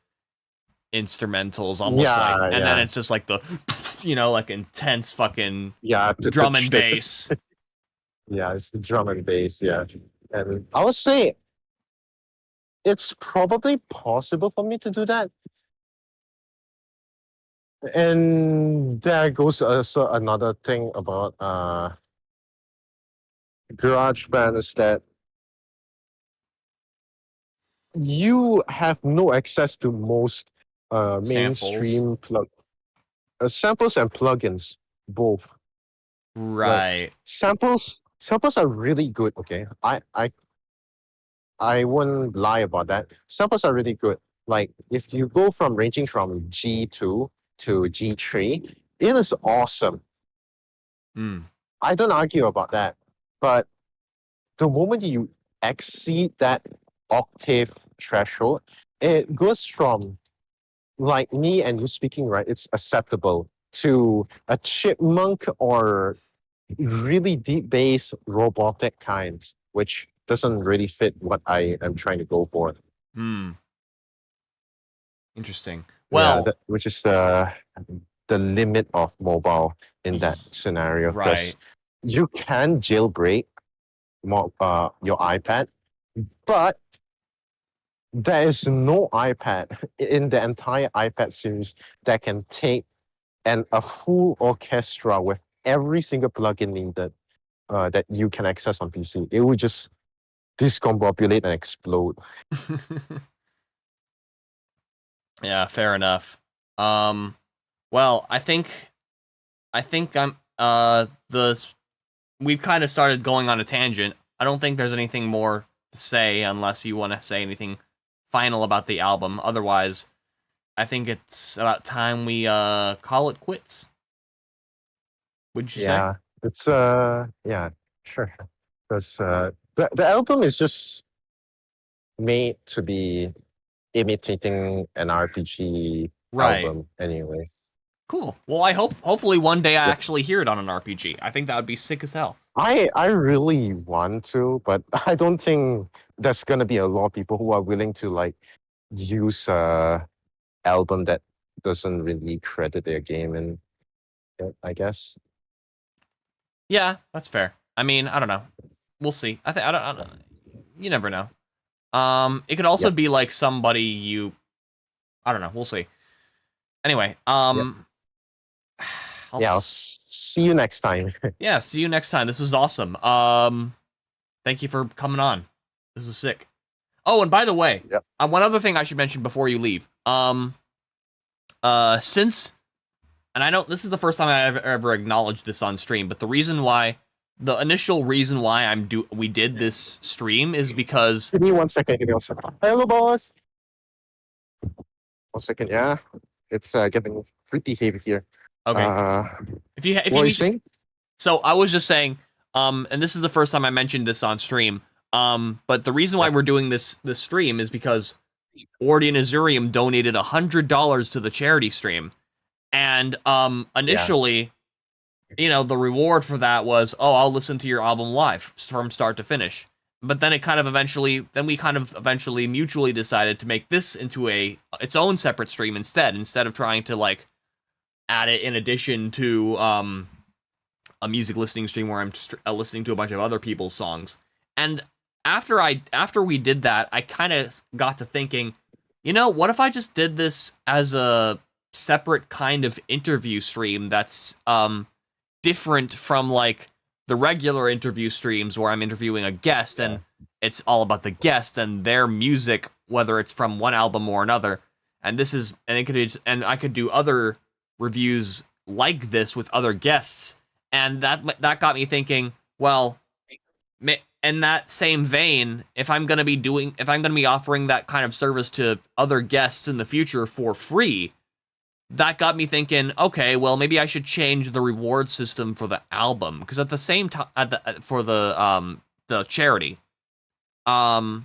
instrumentals, almost Yeah, like, and then yeah, it's just like the, like intense fucking yeah. drum and bass. Yeah, it's the drum and bass. Yeah, and I would say it's probably possible for me to do that. And there goes also another thing about GarageBand is that you have no access to most Samples. mainstream samples and plugins both. Right. Samples are really good. Okay, I wouldn't lie about that. Samples are really good. Like if you go from ranging from G2 to G3, it is awesome. Hmm. I don't argue about that. But the moment you exceed that octave threshold, it goes from like me and you speaking, right? It's acceptable to a chipmunk or really deep bass robotic kinds, which doesn't really fit what I am trying to go for. Hmm. Interesting. Yeah, Well, which is the limit of mobile in that scenario. Because right. you can jailbreak your iPad, but there is no iPad in the entire iPad series that can take a full orchestra with every single plugin needed that you can access on PC. It would just discombobulate and explode. Yeah, fair enough. Well, I think we've kind of started going on a tangent. I don't think there's anything more to say unless you want to say anything final about the album. Otherwise, I think it's about time we call it quits. Would you say? Yeah, it's yeah, sure. Because the album is just made to be imitating an RPG Right. album anyway. Cool. Well, hopefully one day I actually hear it on an RPG. I think that would be sick as hell. I really want to, but I don't think there's gonna be a lot of people who are willing to like use a album that doesn't really credit their game in it, I guess. Yeah, that's fair. I mean, I don't know. We'll see. I don't. You never know. It could also be like somebody you. I don't know. We'll see. Anyway, I'll see you next time. Yeah, see you next time. This was awesome. Thank you for coming on. This was sick. Oh, and by the way, one other thing I should mention before you leave. Since, and I know this is the first time I've ever acknowledged this on stream, but the initial reason why we did this stream is because. Give me 1 second. Hello, boss. 1 second. Yeah, it's getting pretty heavy here. Okay. If you what are you saying? So I was just saying, and this is the first time I mentioned this on stream. But the reason why we're doing this stream is because Ordi and Azurium donated $100 to the charity stream. And initially, you know, the reward for that was, oh, I'll listen to your album live from start to finish. But then we kind of eventually mutually decided to make this into its own separate stream instead of trying to like add it in addition to a music listening stream where I'm listening to a bunch of other people's songs. And after we did that, I kind of got to thinking, you know, what if I just did this as a separate kind of interview stream that's different from like the regular interview streams where I'm interviewing a guest and it's all about the guest and their music, whether it's from one album or another. And I could do other reviews like this with other guests. And that got me thinking, well, in that same vein, if I'm going to be offering that kind of service to other guests in the future for free, that got me thinking, okay, well, maybe I should change the reward system for the album, because at the same time, for the charity, because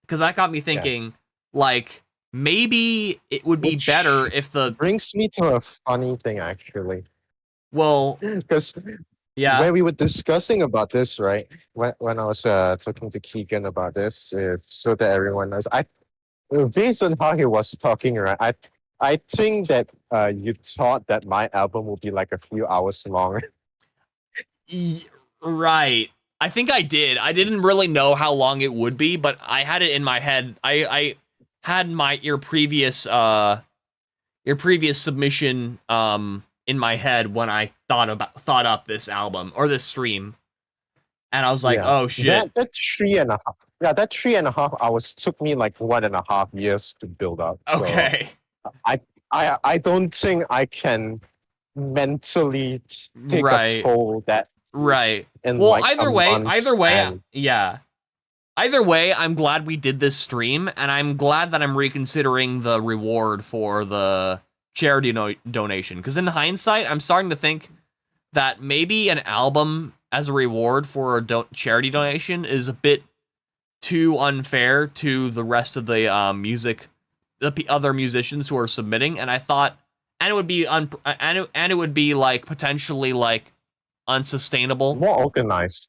that got me thinking, like, maybe it would be better if the brings me to a funny thing, actually. Well, because when we were discussing about this, right? When I was talking to Keegan about this, so that everyone knows, based on how he was talking, right? I think that you thought that my album would be like a few hours long. Right. I think I did. I didn't really know how long it would be, but I had it in my head. I had your previous submission in my head when I thought up this album or this stream, and I was like, oh shit. That 3.5 hours took me like 1.5 years to build up. Okay. So I don't think I can mentally take a toll that. Right. Well, like either way, yeah. Either way, I'm glad we did this stream, and I'm glad that I'm reconsidering the reward for the charity donation. Because in hindsight, I'm starting to think that maybe an album as a reward for a charity donation is a bit too unfair to the rest of the the other musicians who are submitting. And I thought, and it would be and it would be like potentially like unsustainable. More organized,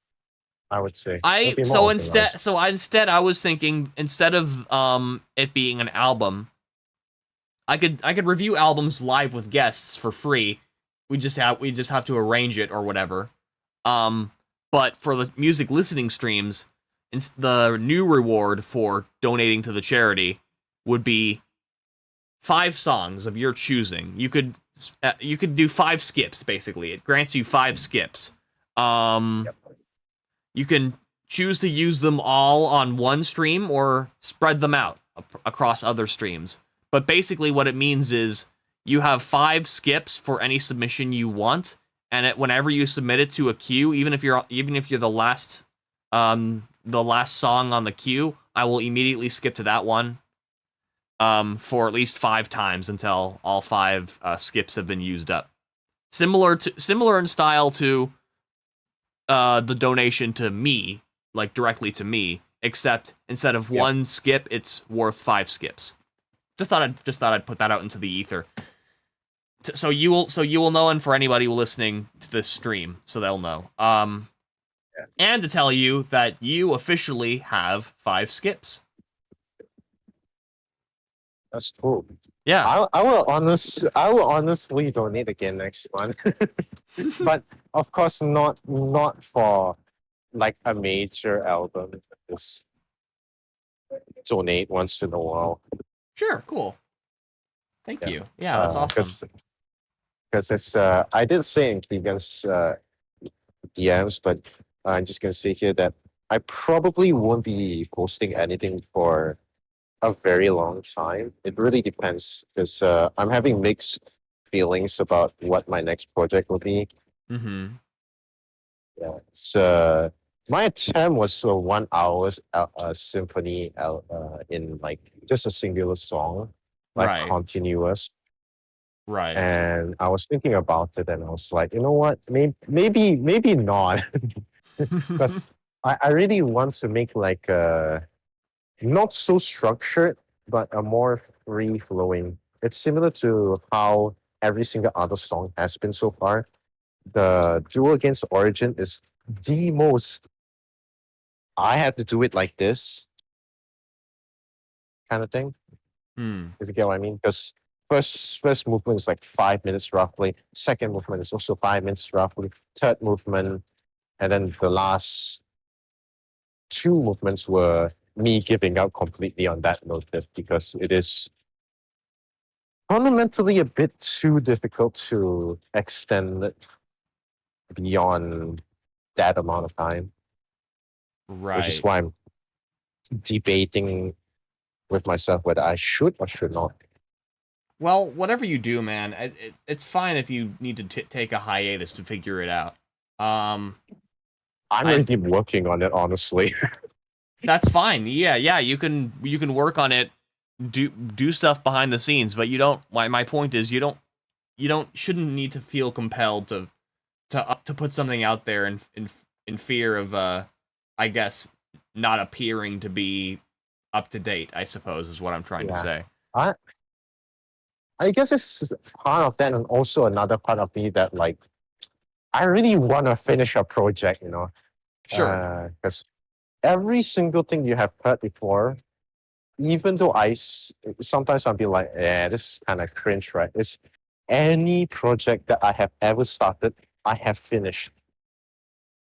I would say. Instead I was thinking, instead of it being an album, I could review albums live with guests for free. We just have to arrange it or whatever. But for the music listening streams, the new reward for donating to the charity would be 5 songs of your choosing. You could do 5 skips, basically. It grants you 5 skips. You can choose to use them all on one stream or spread them out across other streams. But basically what it means is you have 5 skips for any submission you want, and whenever you submit it to a queue, even if you're the last song on the queue, I will immediately skip to that one for at least 5 times until all 5 skips have been used up. Similar in style to the donation to me, like directly to me, except instead of 1 skip, it's worth 5 skips. Just thought I'd put that out into the ether. So you will know, and for anybody listening to this stream, so they'll know. And to tell you that you officially have 5 skips. That's cool. Yeah. I will honestly donate again next month. But of course not for like a major album. Just donate once in a while. Sure, cool. Thank you. Yeah, that's awesome. Because it's I did say in Keegan's DMs, but I'm just gonna say here that I probably won't be posting anything for a very long time. It really depends, because I'm having mixed feelings about what my next project will be. Mm-hmm. Yeah. So my attempt was a 1 hour symphony in like just a singular song, like continuous. Right. And I was thinking about it, and I was like, you know what? Maybe not, because I really want to make like a not so structured, but a more free flowing. It's similar to how every single other song has been so far. The duel against Origin is the most. I had to do it like this kind of thing. If you get what I mean, because first movement is like 5 minutes roughly. Second movement is also 5 minutes roughly. Third movement, and then the last two movements were me giving out completely on that motive because it is fundamentally a bit too difficult to extend it beyond that amount of time. Right. Which is why I'm debating with myself whether I should or should not. Well, whatever you do, man, it's fine if you need to take a hiatus to figure it out. I'm gonna keep working on it, honestly. That's fine. Yeah, you can work on it, do stuff behind the scenes, but you don't. My point is, you shouldn't need to feel compelled to put something out there in fear of I guess not appearing to be up to date. I suppose is what I'm trying to say. I guess it's part of that, and also another part of me that like I really want to finish a project, you know. Sure. Because every single thing you have heard before, even though sometimes I'll be like, yeah, this is kind of cringe, right? It's any project that I have ever started, I have finished.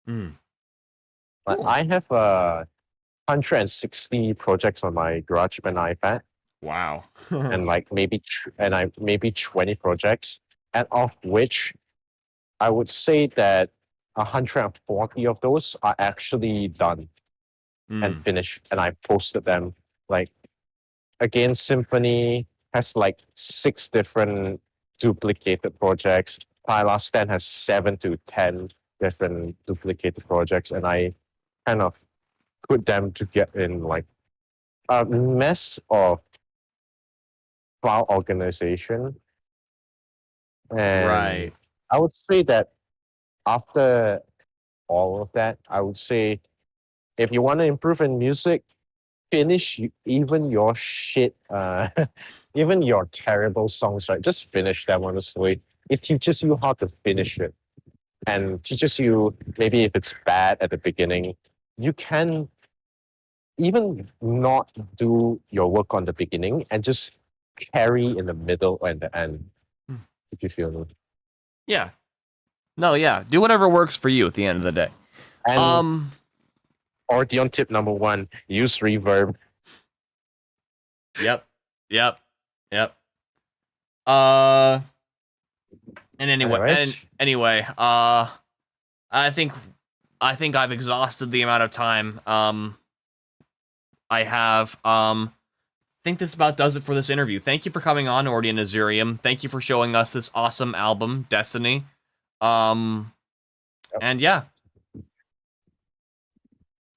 Cool. I have 160 projects on my GarageBand iPad. Wow. And like maybe 20 projects, and of which I would say that 140 of those are actually done and finished, and I posted them. Like again, Symphony has like 6 different duplicated projects. Pyla Stand has 7 to 10 different duplicated projects, and I kind of put them to get in like a mess of file organization. And right. I would say that after all of that, I would say if you want to improve in music, finish even your shit, even your terrible songs, right? Just finish them, honestly. It teaches you how to finish it and teaches you maybe if it's bad at the beginning, you can even not do your work on the beginning and just carry in the middle and the end, if you feel me. Yeah. No, yeah. Do whatever works for you at the end of the day. And Ordeon tip number 1, use reverb. Yep. And anyway, I think I've exhausted the amount of time I have. I think this about does it for this interview. Thank you for coming on, Ordeon Azurium. Thank you for showing us this awesome album, Destiny. And yeah.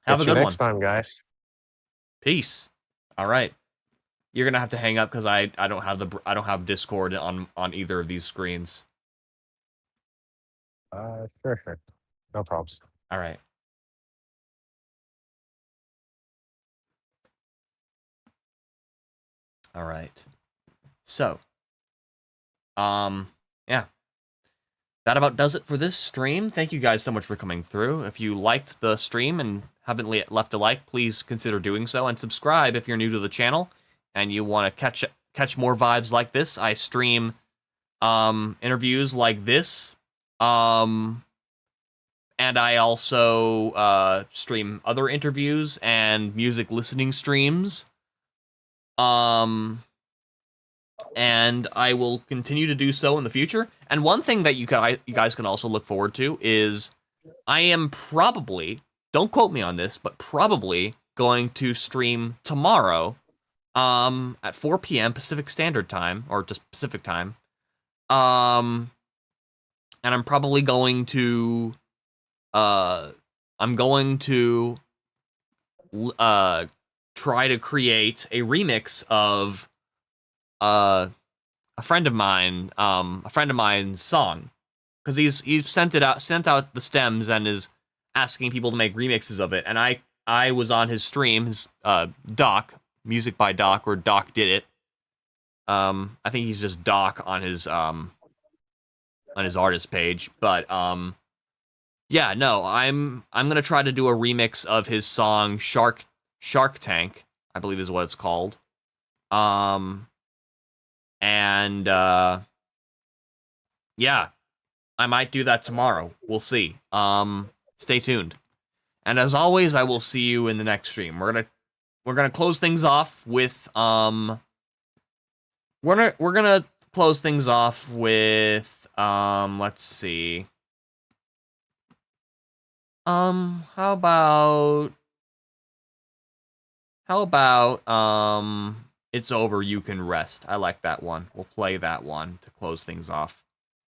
Have a good one. Next time, guys. Peace. All right. You're gonna have to hang up because I don't have Discord on either of these screens. Sure. No problems. All right. All right. So, yeah. That about does it for this stream. Thank you guys so much for coming through. If you liked the stream and haven't left a like, please consider doing so, and subscribe if you're new to the channel and you want to catch more vibes like this. I stream interviews like this, and I also stream other interviews and music listening streams. And I will continue to do so in the future. And one thing that you guys can also look forward to is I am probably, don't quote me on this, but probably going to stream tomorrow at 4 p.m. Pacific Standard Time, or just Pacific Time. And I'm probably going to try to create a remix of a friend of mine's song, because he's sent out the stems and is asking people to make remixes of it, and I was on his stream, his Doc, Music by Doc, or Doc Did It. I think he's just Doc on his artist page, but yeah, no, I'm gonna try to do a remix of his song Shark Tank, I believe is what it's called. And yeah, I might do that tomorrow. We'll see. Stay tuned. And as always, I will see you in the next stream. We're gonna close things off with we're gonna close things off with let's see. How about It's Over, You Can Rest. I like that one. We'll play that one to close things off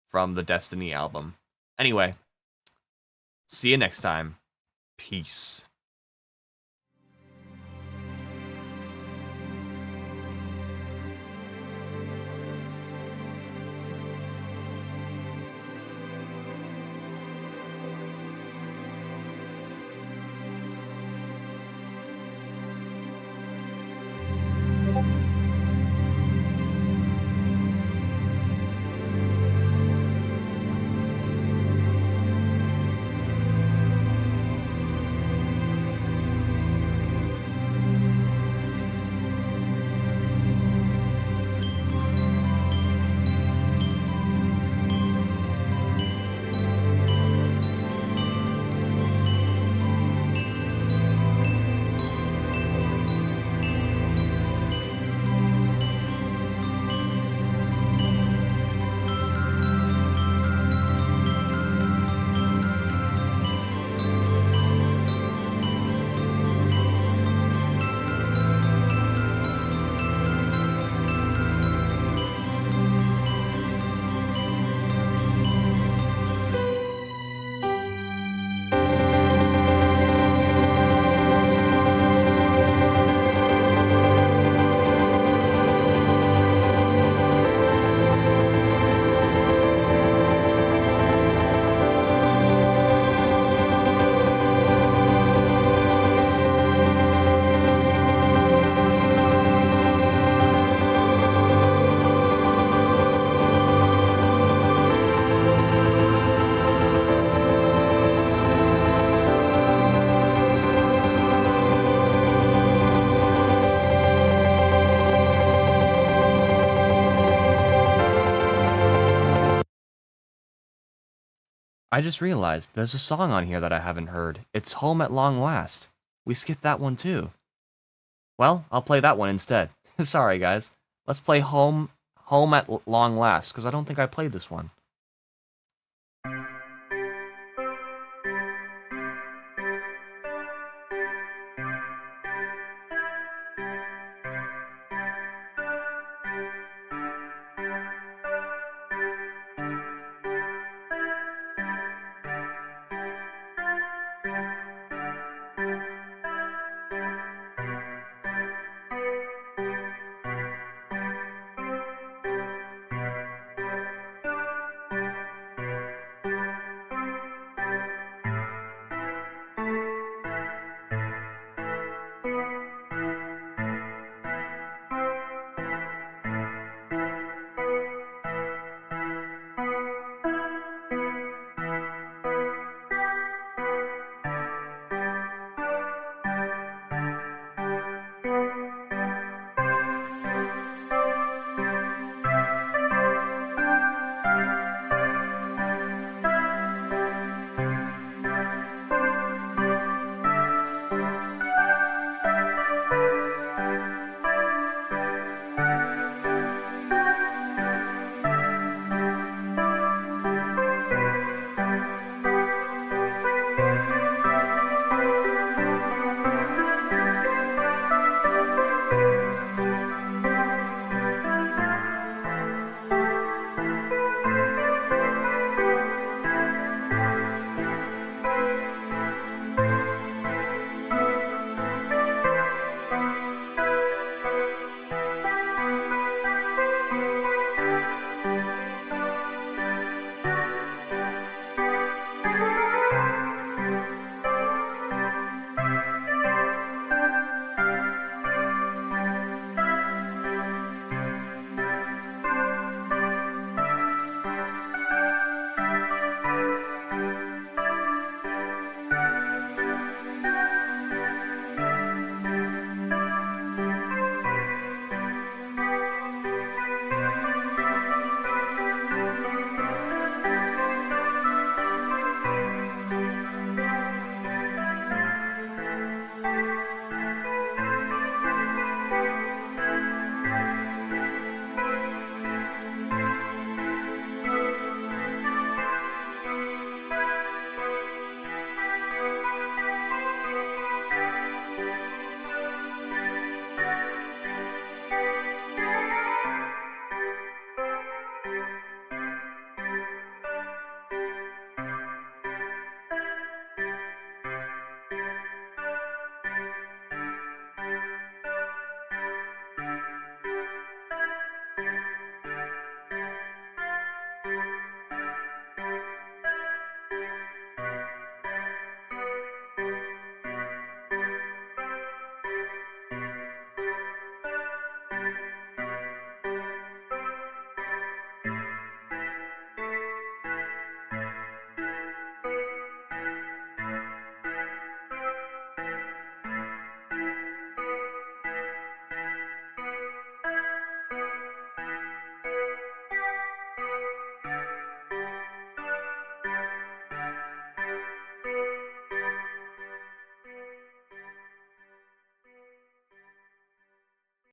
from the Destiny album. Anyway, see you next time. Peace. I just realized there's a song on here that I haven't heard. It's Home at Long Last. We skipped that one too. Well, I'll play that one instead. Sorry guys. Let's play Home at Long Last, because I don't think I played this one.